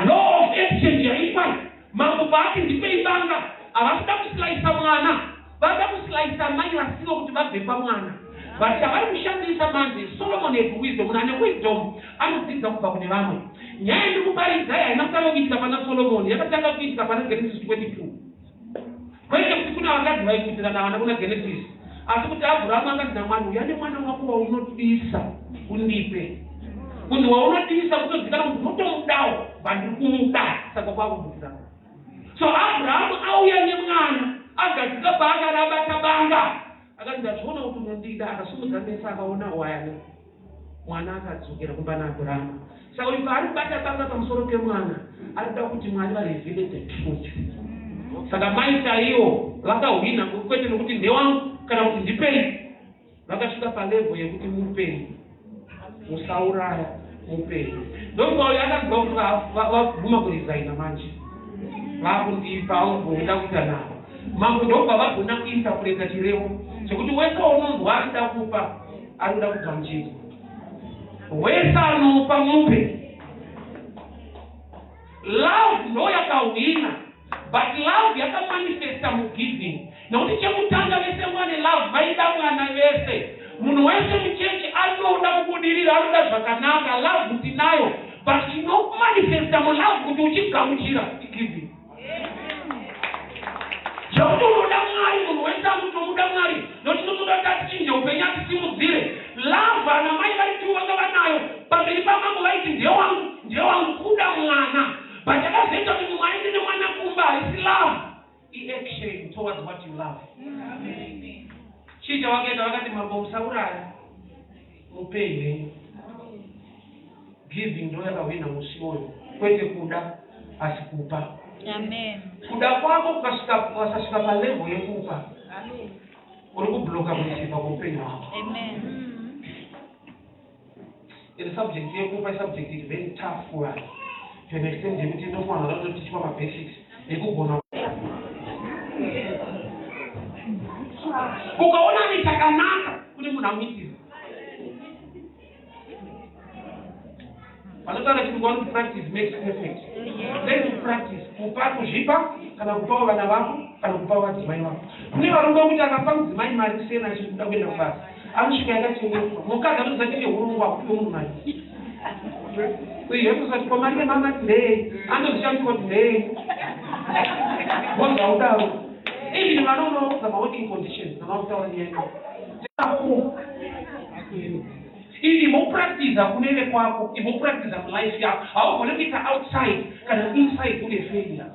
Law of exchange, if I mambo baki ndipe ibanga, abafika kuslice mwana, bada kuslice mwana wasio kuti vabvepa mwana. But chavari kushandisa manje Solomon had wisdom, and wisdom anodzidza kubva kune vamwe. Nyaya ndikuparidza hainatanga kuitika pana Solomon, yakatanga kuitika pana Genesis 22. Kwete kuti kuna vakadzi vaikuitirana vana kuna Genesis, asi kuti Abrahamu akati namwari uyu ane mwana wako waunodisa undipe. Munhu waunodisa kutozikanwa kuti unotomudawo bandiri kumuda saka kwakubvira. So Abrahamu auya nemwana agadzika paakarabata banga akati ndachiona kuti unondida akasimudza mesa akaona wayane mwana akadzokera kumba naAbhurama. Saka uyu paari kubata banga pamusoro pemwana arikuda kuti Mwari varevele the truth. Saka maita iwo vakahwina kwete nokuti ndewangu kana kuti ndipei, vakasvika palevel yekuti mupei, musauraya mupei. Ndopauli akagwa kuti vaguma kuresigna manje vakundipa vakugoda kuita navo mambo ndobva vagona kuinterpreta chirevo chekuti wese unonzwa arida kupa arikuda kubva muchiko, wese anopa mupe. Love ndo yakahwina, but love yakamanifesta mugiving. Nokuti chekutanga vese mwane love vaida mwana vese. Munhu wese muchechi anoda kubudirira, anoda zvakanaka, love tinayo, but inokumanifesta mulove kuti uchigamuchira giving. Chekuti unoda Mwari, munhu wese anotomuda Mwari, nokuti tinotoda tachinja upenyu atisimudzire. Love ana mai vari vanga vanayo pamberi pamambo vaiti ndiye wangu kuda mwana. But akazoita kuti Mwari ndine mwana kumba, it's love. Action towards what you love. Chita wakaenda vakati mambo musauraya mupei. Giving ndo yakahwina musi uyu, kwete kuda asi kupa. Amen. Kuda kwako ukasvika palevel yekupa, Amen, uri kubloka kusipa kweupenyu hwako. amen. The subject yekupa subject is very tough for us. To an extent yekuti ndofanira kutotichwa mabasics ekugona. Ukaona ni chakanaka kuti munhu amuitira. Vanotara kuti one practice makes perfect. Let's practice. Kupa kuzvipa kana kupawo vana vako kana kupawo vadzimai vako. Kune varomba kuti akapa mudzimai mari kusena achikuda kuenda kubasa, anosvika yakachengetwa. Mukadzi anozati neurongwa kuti munhu mari. Uye kusati kwa mari mama today, andozishandiswa today. Wanga udaro. Even if I don't know the working conditions, I'm not telling you. If you practice, if you practice of life, how can you outside and inside will be failure?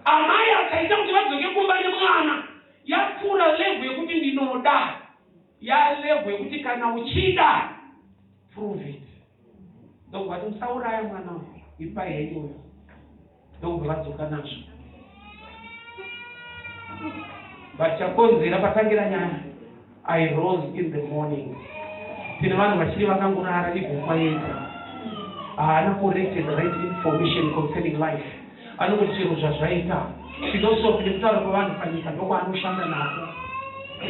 amai akaita kuti vadzoke kumba nemwana yapfuura level yekuti ndinoda, yalevel yekuti kana uchida prove it. Ndokubva kuti musauraya mwana ipa henyu, ndokubva vadzoka nazvo. Vachakonzera patangira nyaya, I rose in the morning. Tine vanhu vachiri vakangorara igomba yega, haana corrected the right information concerning life. Anongoti chero zvazvaita philosophy nekutaura kwavanhu panyika ndokwaanoshanda nako.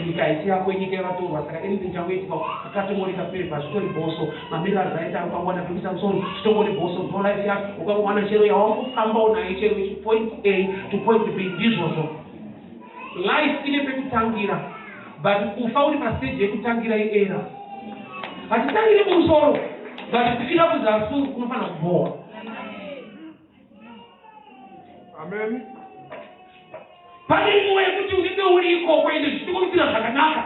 Nyika haisi yako inyika yavatorwa, saka anything changoitika akatomorika pepa zvitori bhoso, mamirari aita ukawana bvisa musoro zvitongori bhoso, pro life yako ukawana chero yawangofambawo nayo chero point A to point B ndizvozvo. Life ine pekutangira, but kufa uri pastage yekutangira iera. Hatitangire mumusoro, but kufika kuzasi kunofanira kubowa. Amen. Pane nguva yekuti unenge uriko kwende zvichikuitira zvakanaka,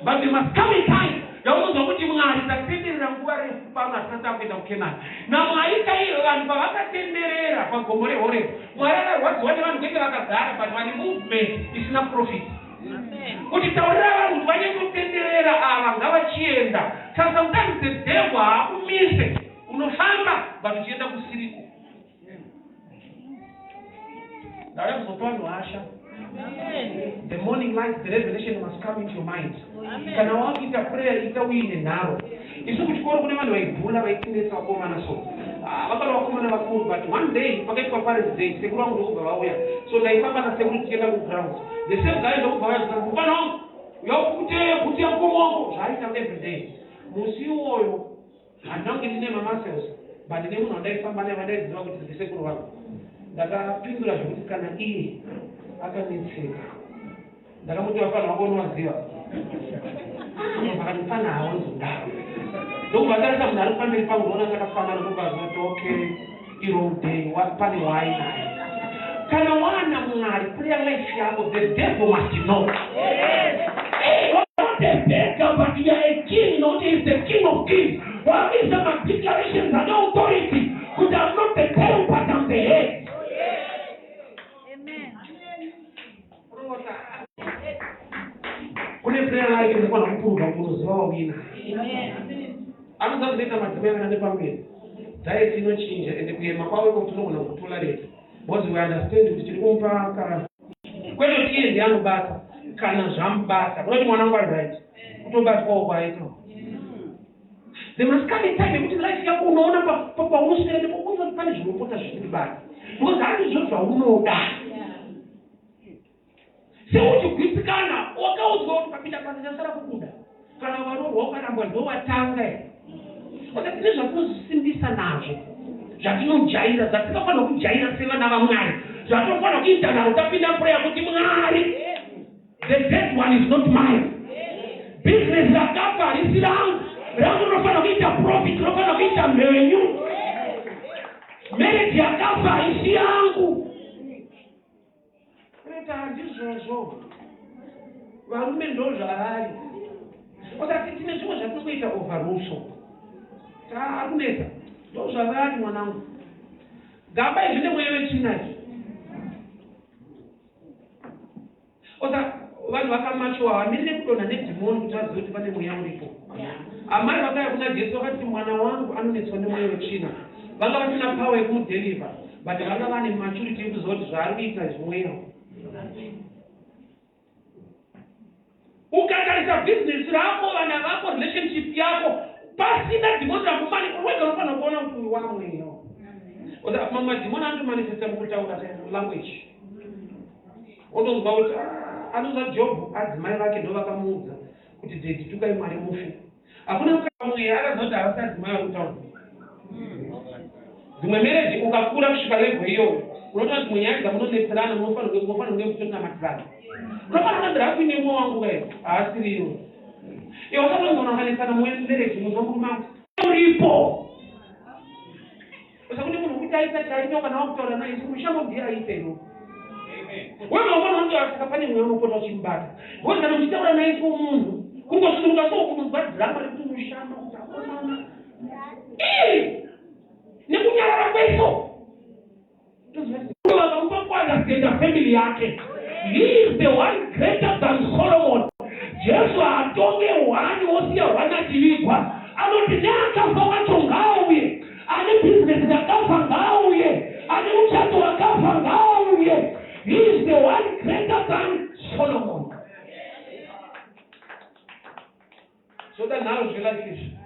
but there must come a time yaunonzwa kuti Mwari tatenderera nguva refu pamasasa kuenda kuKenani. Namwaita iyo vanhu pavakatenderera pagomo reHorebu, Mwari akarwadziwa nevanhu kwete vakagara, but vane movement isina profit. Kuti taurira vanhu kuti vanyengotenderera ava ngavachienda. Saka sometimes the devil haakumise, unofamba but uchienda kusiriko. Ndauya kuzopa vanhu hasha. The morning light, the revelation must come into your mind. Kana wakuita prayer ita uine naro. Isu kuchikoro kune vanhu vaibhula vaitendesa vakomana so. Vakala vakomana vakuru, but one day pakaitwa Parents Day, sekuru vangu ndokubva vauya. So ndaifamba nasekuru tichienda kuground. The same guy ndokubva vauya zvikati mukana wangu kuti yamukomo wangu zvaaita every day. Musi uwoyo handinge ndine mamuscles, but ndine munhu wandaifamba naye vandaiziva kuti ndisekuru vangu. Ndakapindura zvekuti kana iye akanetseka, ndakamuti vafana vako unovaziva, vakandifana hawo nzondaro. Ndokubva ndarisa munhu ari pamberi pangu ndoona takafamba ndokubva zoti okay, irong day, pane wai naye. Kana wana Mwari prayer life yako, the devil must know. Hey, you're not a beggar, but you are a king, not is the king of kings. What is some declarations and authority? Could have not the tail, but I'm the head. Kune prayer life inokwana kupurwa kunoziva wawina. Anoza kuzoita madzimai akande pamberi. Diet inochinja ende kuema kwawe kuti unogona kutolerate. Because we understand kuti tiri kumupa kana kwete kuti iye ndiye anobata kana zvamubata. Kunoti mwana wangu ari right. Kutobatwawo kwaita. There must come a time yekuti life yako unoona paunoswera ndipo kuti pane zvinopota zvichiribata. Because handizvo zvaunoda. Seuchigwitsikana wakaudzwa kuti papinda pasi chasara kubuda kana varorwa ukarambwa ndowatanga aka tine zvatinozvisimbisa nazvo zvatinojaira zvatinofanira kujaira sevana vaMwari zvatinofanira kuita naro tapinda prayer kuti Mwari, the dead one is not mine, business rakafa harisi rangu rinofanira kuita profit, rinofanira kuita mhenyu, marriage yakafa harisi yangu. Handizvozvo varume ndozvavari. Wakati tine zvimwe zvatinokuita overruso taakuneta ndozvavari mwanangu. Gamba izvi nemweya wechinachi. Osa vanhu vakamachiwa vamirire kudonha nedhimoni kuti vazive kuti pane mweya uripo. Amai vakauya kuna Jesu vakati mwana wangu anonetswa nemweya wechina. Vanga vasina power yekumudheriva, but vanga vane maturity yekuziva kuti zvaari kuita zvimweya. Ukatarisa business rako, vana vako, relationship yako, pasina dhimoni rakumani wega unofana kuona kuti wamweyo. Mamwe dhimoni anotomanifesta mukutaura language. Unozwa kuti anozwa Job adzimai vake ndo vakamuudza kuti deditukai Mwari mufe. Hakuna mweya akaziva kuti havasi adzimai vari kutaura. Dzimwe marriage ukakura kusvika level iyoyo unotoona kuti mweya dzamunodetserana munofanira kunge muchitotunamatirana. Unofanira kunge kuine mwoyo wangu kai haasiriyo. Iwe usatongonakanisa muenderezi munozwa murume wangu uripo. Usakuti munhu kuti aita chaito kana wakutaura naye mushamobvira aitero. Wewe unofanira kunge wasika pane mweya unopota uchimubata. Wewe kana uchitaura naye munhu kungosununguka sokunzwa dhirama rekuti mushamba kuti akomana. Nekunyarara kweso. Vakamupa kwanza akatenda family yake. He is the one greater than Solomon. Jesu atonge wani wosia wanachivikwa. Anoti nakafa wacho ngauye. Ane business yakafa ngauye. Ane uchato wakafa ngauye. He is the one greater than Solomon. So that now is realization.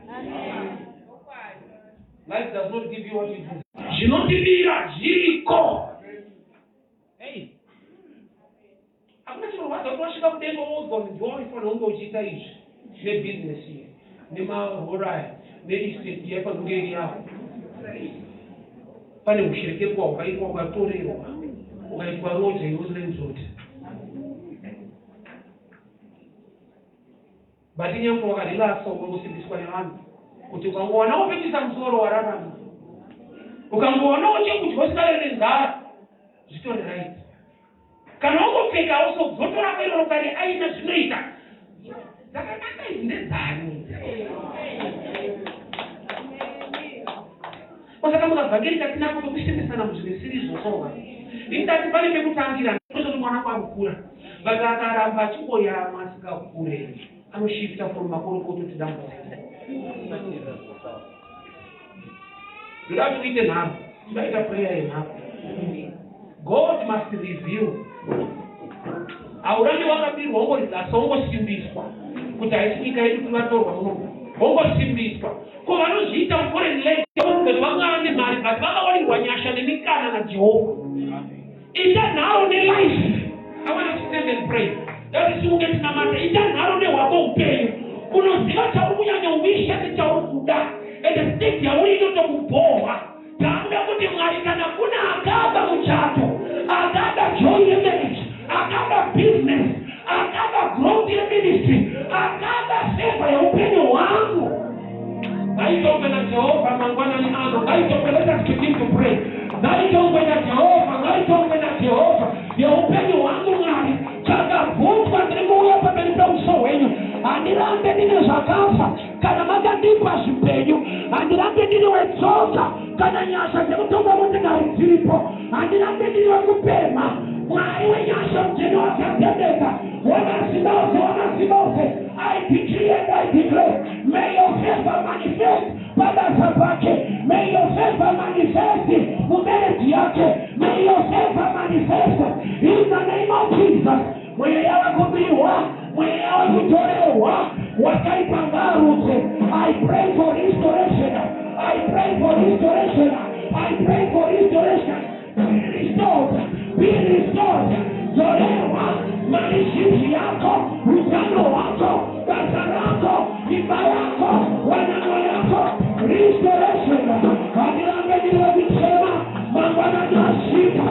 Life does not give you what you do. Zvinotibira zviriko. Hey. Hakuna chiro wazatosvika kudenga wozwa ndiwo unofanira kunge uchiita izvi nebusiness iyi nemahoraya neestate yapange iri yako. Pane kusherekepwa ukaitwa ukatorerwa ukaitwa roja iwozenzoti. But inyango wakarelasa unongosimbiswa nevanhu kuti ukangowana wopetisa musoro wararama ukangoona chekudya usikarere nzara zvitori right. Kana ungopfeka usodzotora kwairo kare aina zvinoita dzakanaka idzi ndedzani. Osaka mukavhangirika tina kutokusimbisana muzvinesiri zvosoka indati pane pekutangira kuti mwana kwakukura but akaramba achingoyama asikakure anoshifta from makorokoto to dambudziko. Toda tuite nhamo, todaita prayer yenhamo. God must reveal. Haurambi wakabirwa wongoridzasa wongosimbiswa kuti haisi nyika yedu tivatorwa muno wongosimbiswa. Ko vanozviita muforeign land kuti vangava nemari but vakawanirwa nyasha nemikana naJehovha. Ita nharo nelife. I want to stand and pray. Ndatisunge tinamata ita nharo nehwako upenyu. Unoziva chauri kunyanya umisha nechauri kuda. And state yauri inotokubohwa. Tamuda kuti Mwari kana kuna akaba muchato, akaba joy marriage, akaba business, akaba growth in ministry, akaba favor ya upenyu wangu. Ngaitongwe na Jehova mangwana ni ano. Ngaitongwe, let us begin to pray. Ngaitongwe na Jehova, ngaitongwe na Jehova ya upenyu wangu Mwari. Chakavutwa ndirimuya pamberi peuso wenyu. Andirambe ndine zvakafa kana makandipa zvipenyu. Andirambe ndiri wetsoka kana nyasha dzekutonga motikari dziripo. Andirambe ndiri wekupema. Mwari wenyasha mjeni wakatendeka. Wamasimba ose. I decree and I declare, may your favor manifest pabasa pake. May your favor manifest mumereti yake. May your favor manifest in the name of Jesus. Mwenye yawa kubiwa, mwenye yawa kutolewa, wakaipangarute. I pray for restoration. I pray for restoration. I pray for restoration. Be restored. Be restored. Zolewa, manishishi yako, utano wako, basa lako, nyumba yako, wanano yako. Restoration. Kadirambe niliwa kusema, mangwana nyashika.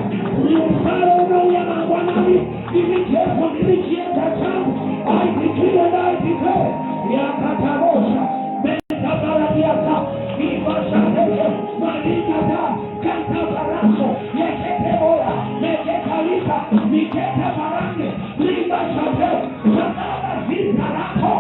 Mfaro unauya mangwanani. Ivijefu nilijieta changu. I decree and I declare. Yakatabosha. Metabaradiata. Ibasha heke. Malikata. Kantabaraso. Yeketebola. Meketalika. Miketa barange. Libashate. Chakala zintarako.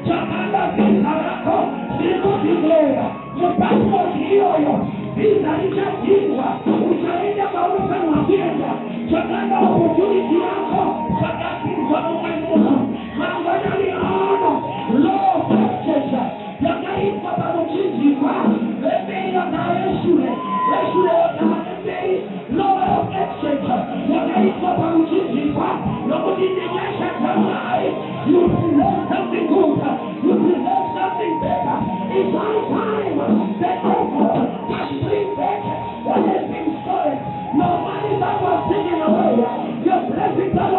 Chakala zintarako. Zikuziglea. Mupasmo kiyoyo. Zinaisha jingwa. Uchaenda mausa mwagenda. Chakala opportunity yako. Chakati mwamumu. Mangana ni ano. Law of justice. Yakaimba baruchizikwa. Lebeya na Yeshule. Yeshule wakamanembei. Law of exchange. Yakaimba baruchizikwa. Lokudinyesha tamai. You present something good. You present something better. It's my time. That God must bring back what has been stolen. No money that was taken away. Your blessings are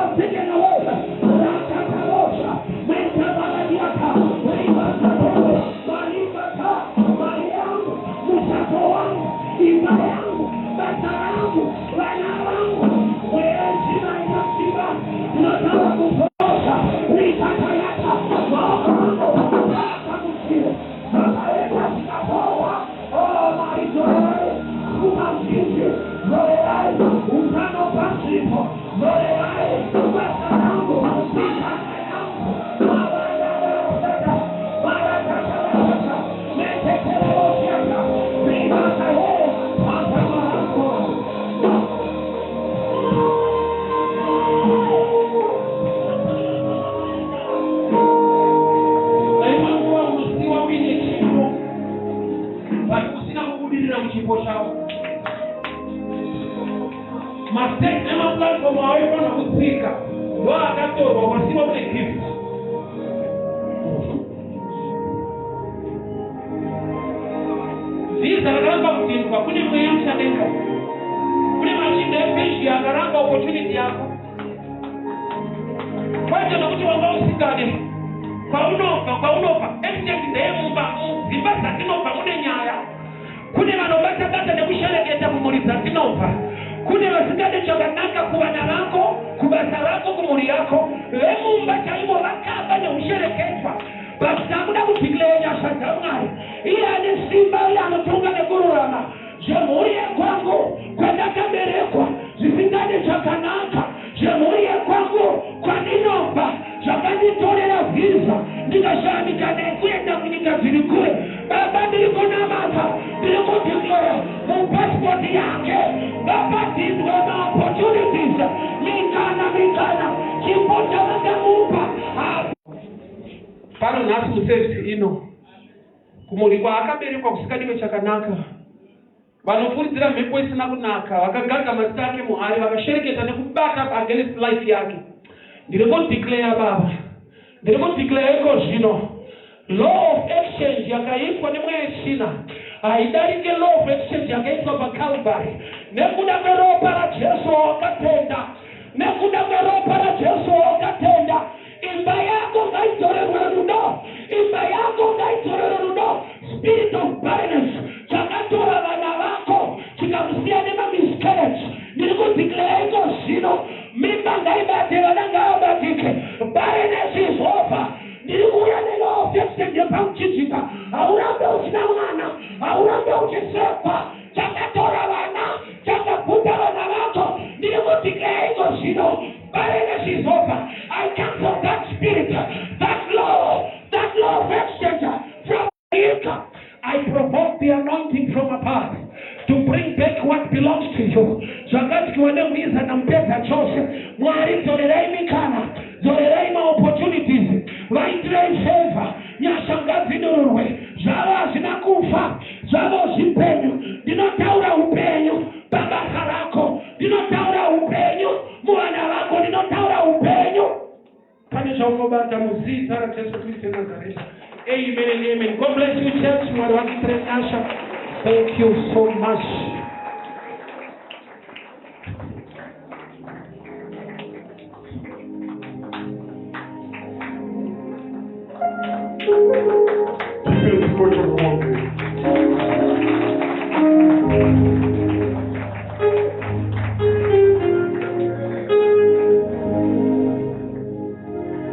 chipo chavo. Maseke emaplatifomu awefana kutsika ndo akatorwa kwasiwa kune gift. Vhiza rakaramba kutindwa, kune mweya muchadenga, kune machinda epeshi akaramba opportunity yako. Kwaita nokuti wanga usikane kwaunobva exchange ndeyemumba dzimba dzatinobva mune nyaya. Kune vanobata-bata nekushereketa mumhuri dzatinobva. Kune vasingade chakanaka kuvana vako, kubasa rako, kumhuri yako. Vemumba chaimo vakaba nekushereketwa. Vakuda kudhikleya nyasha dzaMwari. Iye ane simba, iye anotonga nekururama. Zvemhuri yekwangu kwandakaberekwa zvisingade chakanaka. Zvemhuri yekwangu kwandinobva zvakanditorera vhiza ndikashayamika nekuenda kunyika dziri kure. Baba ndiri kunamata, ndiri kudhikleya mupasipoti yake vapadzidwe maopportunities mikana chipo chavakamupa. Pano nhasi musevhisi ino kumhuri kwaakaberekwa kusikadiwe chakanaka, vanofuridzira mhepo isina kunaka, vakagaga mazita ake muhari, vakashereketa nekubata against life yake. Ndiri kudhikleya baba, ndiri kudhikleya iko zvino law of exchange yakaitwa nemweya yechina haidarike law of exchange yakaitwa paCalvary. Nekuda kweropa raJesu wakatenda, nekuda kweropa raJesu wakatenda, imba yako ngaitorerwe rudo, imba yako ngaitorerwe rudo. Spirit of barrenness chakatora vana vako chikamusiya nemamiscarriage, ndiri kudhikleya iko zvino mimba ngaibate, vana ngavabatike. Barrenness is over. Ndiri kuuya nelaw of exchange yepakuchichika. Haurambe usina mwana, haurambe uchisekwa. Chakatora vana, chakaputa vana vako. Ndiri kudhikleya iko zvino barrenness is over. I cancel that spirit, that law of exchange from America. I provoke the anointing from above to bring back what belongs to you. Zvakatyiwa nemwiza namupedza chose. Mwari dzorerai mikana, dzorerai maopportunities, vaitirei favor, nyasha ngadzidururwe. Zvavo hazvina kufa, zvavo zvipenyu. Ndinotaura upenyu pabasa rako, ndinotaura upenyu muvana vako, ndinotaura upenyu. Pane zvaunobata muzita raJesu Kristu Nazareth. Amen and amen. God bless you, church. Mwari wakitirei nyasha. Thank you so much.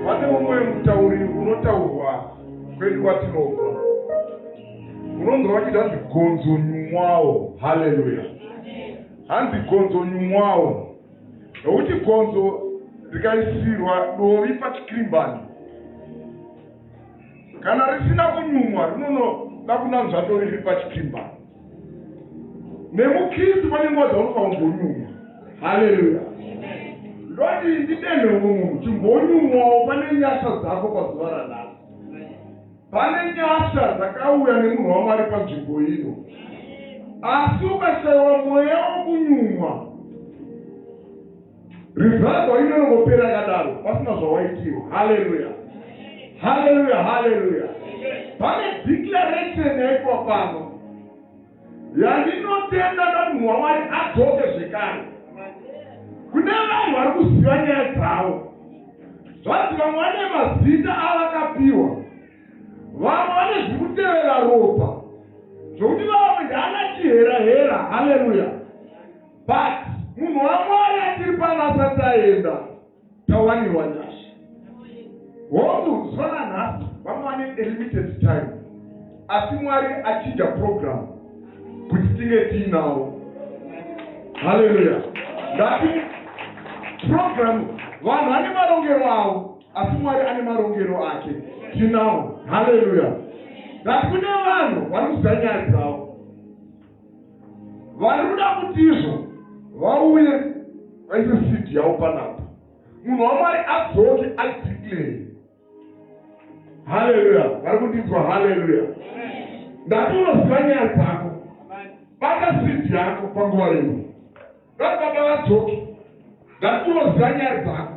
Pane umwe mutauri unotaurwa kwedu kwatinobva, unonzi vachiti hanzi gonzo nyumwawo. Haleluya. Hanzi gonzo nyumwawo, nokuti gonzo rikaisirwa dovi pachikirimbani, kana risina kunyumwa rinonoda kunanzva dovi riri pachikirimbani. Nemukristu pane nguva dzaunofanira kumbonyumwa. Haleluya. Ndoti ndidende munhu chimbonyumwawo. Pane nyasha dzako pazuva ranhasi, pane nyasha dzakauya nemunhu waMwari panzvimbo ino. Asi ukashayiwa mweya wokunyumwa, rizadwa inongopera yakadaro pasina zvawaitiwa. Haleluya, haleluya, haleluya. Pane declaration yaitwa pano yandinotenda kuti munhu waMwari adzoke zvekare. Kune vanhu vari kuziva nyaya dzavo, zvanzi vamwe vane mazita avakapiwa, vamwe vane zvekutevera ropa zvokuti vamwe ndaana chihera-hera. Haleluya. But munhu waMwari atiri pano asati aenda tawanirwa nyasha. Hongu zuva ranhasi vamwe vane limited time, asi Mwari achinja program kuti tinge tiinawo. Haleluya. Ngati program vanhu vane marongero avo, asi Mwari ane marongero ake tinawo. Haleluya. Ngati kune vanhu vari kuziva nyaya dzavo, vari kuda kuti izvo vauye vaise sidi yavo panapa, munhu waMwari adzoke adeclare. Haleluya. Vari kundinzwa? Haleluya. Ngati unoziva nyaya dzako, bata sidi yako panguva ino. Ngavababa vadzoke ngatiudzira nyaya dzako.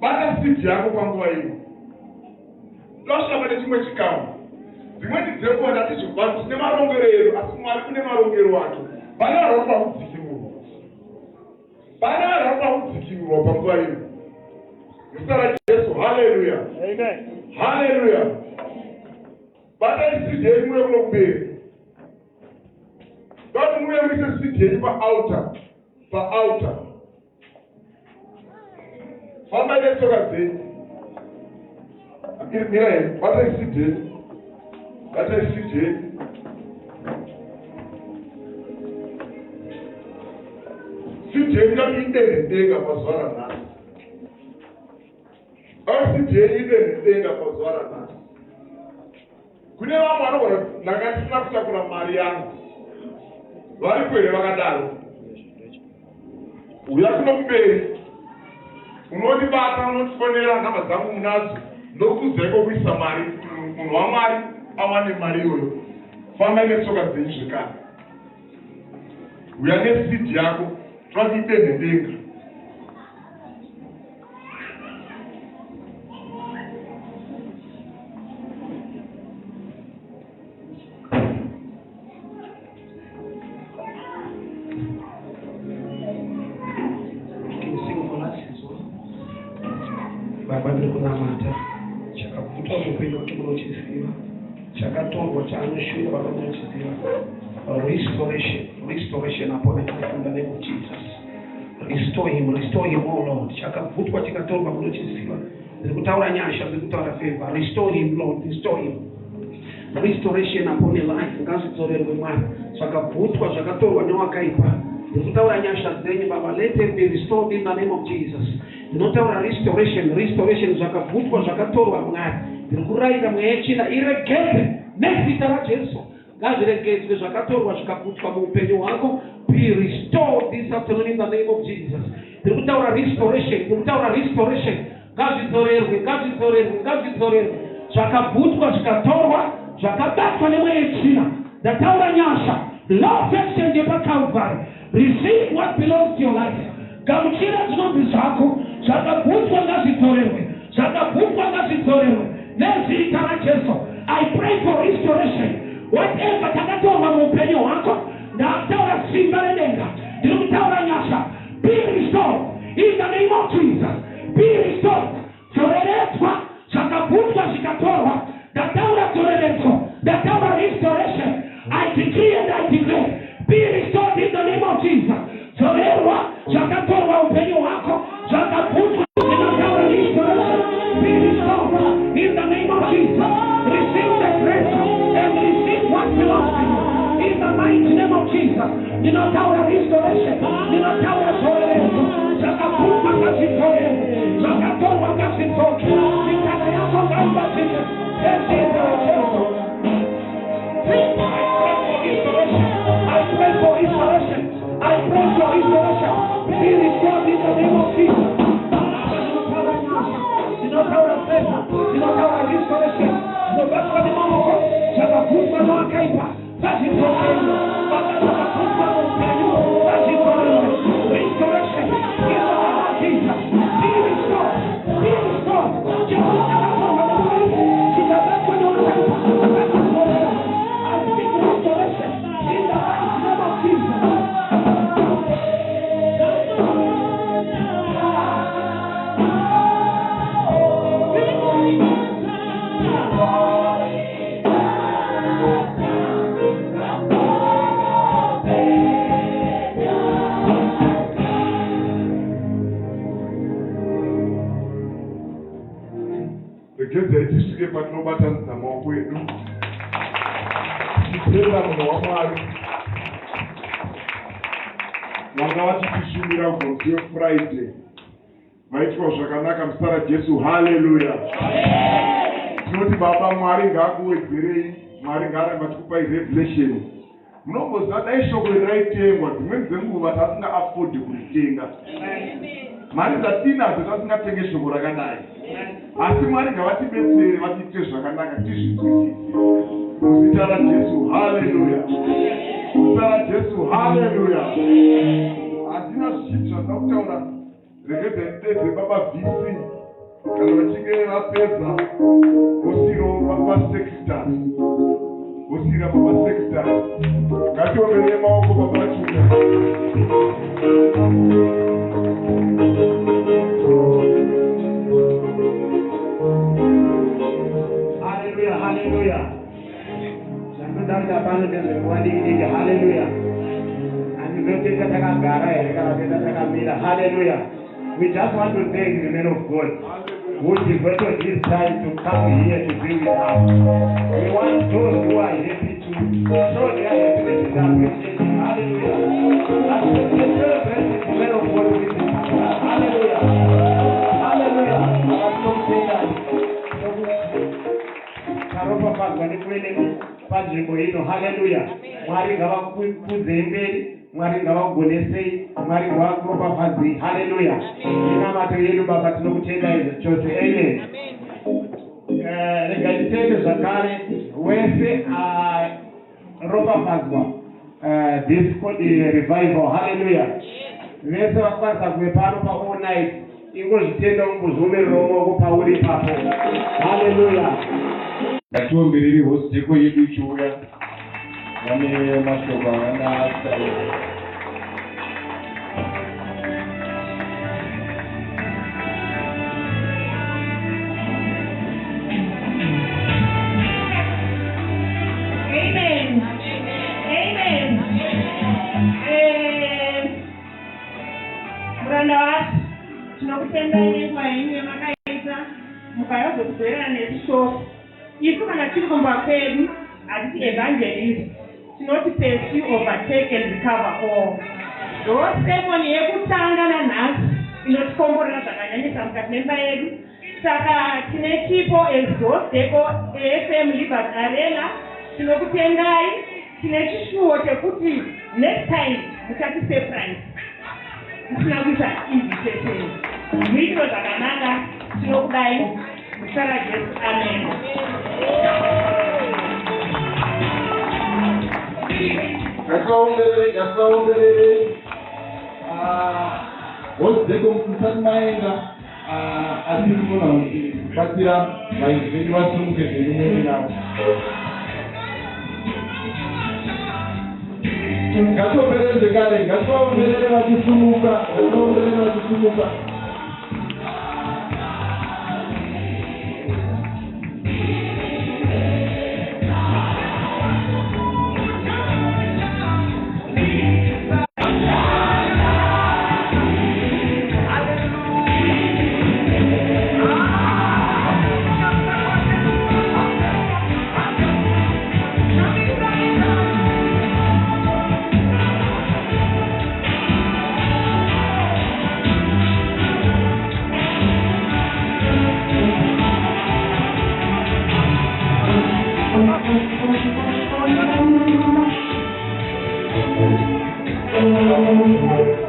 Bata sidi yako panguva ino. Tosvika nechimwe chikamu. Dzimweni dzenguva ndatizvobva tine marongero asi Mwari kune marongero acho. Pane vari pakudzikirwa. Pane vari pakudzikirwa panguva ino. Zita raJesu, haleluya. Amen. Haleluya. Bata isidi yenyu muye kuno kumberi. Ngati muye muise sidi yenyu paaltar. Paaltar. Famba netsoka dzenyu. Mira yenyu, bata isidi yenyu. Bata isidi yenyu. Sidi yenyu ngati idendenga pazuva ranhasi. Sidi yenyu idendenga pazuva ranhasi. Kune vamwe vanogona ndakatisina kutakura mari yangu. Vari kwere vakadaro. Uya kuno kumberi. Unondibata unotifonera nhamba dzangu munadzo. Ndokudzeko kuisa mari. Munhu waMwari awane mari iyoyo. Famba netsoka dzenyu zvekare. Uya nesidi yako. Twati idendenga. Baba ndiri kunamata chakavhutwa mupenyu kuti munochiziva chakatorwa chaanoshuva baba munochiziva restoration upon his life in the name of Jesus. Restore him, oh Lord. Chakavhutwa chikatorwa munochiziva ndiri kutaura nyasha, ndiri kutaura favor. Restore him, Lord, restore him. Restoration upon his life. Ngazvidzorerwe Mwari. Zvakavhutwa zvakatorwa newakaipa ndiri kutaura nyasha dzenyu baba. Let them be restored in the name of Jesus. Ndinotaura restoration zvakavhutwa zvakatorwa Mwari. Ndiri kurayira mweya yechina iregedzwe nezita raJesu. Ngazviregedzwe zvakatorwa zvikavhutwa muupenyu hwako. Be restored this afternoon in the name of Jesus. Ndiri kutaura restoration. Ngazvidzorerwe. Zvakavhutwa zvikatorwa zvakabatwa nemweya yechina. Ndataura nyasha. Lord, exchange paCalvary. Receive what belongs to your life. Gamuchira zvinobvi zvako. Zvakavhutwa ngazvidzorerwe nezita raJesu. I pray for restoration. Whatever takatorwa muupenyu hwako, ndataura simba redenga. Ndiri kutaura nyasha. Be restored in the name of Jesus. Be restored. Dzoreredzwa zvakavhutwa zvikatorwa. Ndataura dzoreredzo. Ndataura restoration. I decree and I declare. Be restored in the name of Jesus. Dzorerwa zvakatorwa upenyu hwako. Zvakavhutwa. Be restored in the name of Jesus. Receive the grace and receive what belongs to you. In the mighty name of Jesus. You know how restoration. You know how restoration. Zvakavhutwa ngazvidzorerwe. Zvakatorwa ngazvidzorerwe. Mikana yako ngaibatsirwe. Nezita raJesu. I pray for restoration. I pray for restoration. Be restored in the name of Jesus. Ndinotaura favor. Ndinotaura restoration. Ndinobatwa nemamoko. Zvakavhutwa newakaipa. Ngazvidzorerwe. Zvakavhutwa muupenyu. Ngazvidzorerwe. Restoration in the name of Jesus. Be restored. Be restored. Jehovah akatorwa nemwari. Chikabatwa newakaipa. Ngazvidzorerwe. I speak restoration in the mighty name of Jesus. Regedzai tisvike patinobatanidza maoko edu. Tichitenda munhu waMwari. Vanga vachitishumira kugonzi yeFriday. Vaitwa zvakanaka muzita raJesu. Haleluya. Tinoti Baba Mwari ngaakuwedzerei. Mwari ngaarambe achikupai revelation. Munomboziva dai shoko raitengwa dzimweni dzenguva tasinga afford kuritenga. Mari dzatinadzo tasingatenge shoko rakadai. Asi Mwari ngavatibetsere vatiite zvakanaka tizvinzwisise. Muzita raJesu, haleluya. Muzita raJesu, haleluya. Hatina zvinhu zvandakutaura rekezendedze baba vhisi kana vachinge vapedza vosiro vasekitari vosira vasekitari ngatiomberere maoko baba vachuka. Haleluya, haleluya. Zvandodarika pano ndezvekuwadikidiki, haleluya. Handizotenda takagara here kana tenda takamira, haleluya. We just want to thank the men of God who devoted this time to come here to be with us. We want those who are happy to show their happiness and appreciation. Hallelujah. And to celebrate the men of God with us. Hallelujah. Hallelujah. Karopa pazwa nekuenemi panzvimbo ino. Hallelujah. Mwari ngavakudze mberi. Mwari ngavagonesei, Mwari ngavakuropafadzei. Haleluya. Inamato yedu Baba tinokutenda chose. Amen. Rega nditende zvakare wese ropafadzwa this revival. Haleluya. Vese vakwanisa kuve pano pa all night ingozvitenda ungozomererawo maoko pauri papo. Haleluya. Ngatiomberere host yeko yedu ichiuya. Vane mashoko avangataura. Amen. Amen. Muranda wacho tinokutendai nenguva yenyu yamakaita mukayozokuzorera nesishoko. Isu kana tiri kumba kwedu hatiti evangelist, tinoti pursue, overtake and recover all. Ndo seremoni yekutanga nanhasi inotikomborera zvakanyanyisa mukati memba yedu. Saka tine chipo exhausteko AFM Liberty Arena. Tinokutendai, tine chishuwo chekuti next time muchati surprise. Tisina kuita invitation. Muitiro zvakanaka, tinokudai. Muzita raJesu, amen. Ngativaomberere hodzeko musati maenda asi tinogona kubatsira vaenzi vedu vasumuke zverimweni navo. Ngatiomberere zvekare, ngativaomberere vachisumuka, ngativaomberere vachisumuka. Thank you.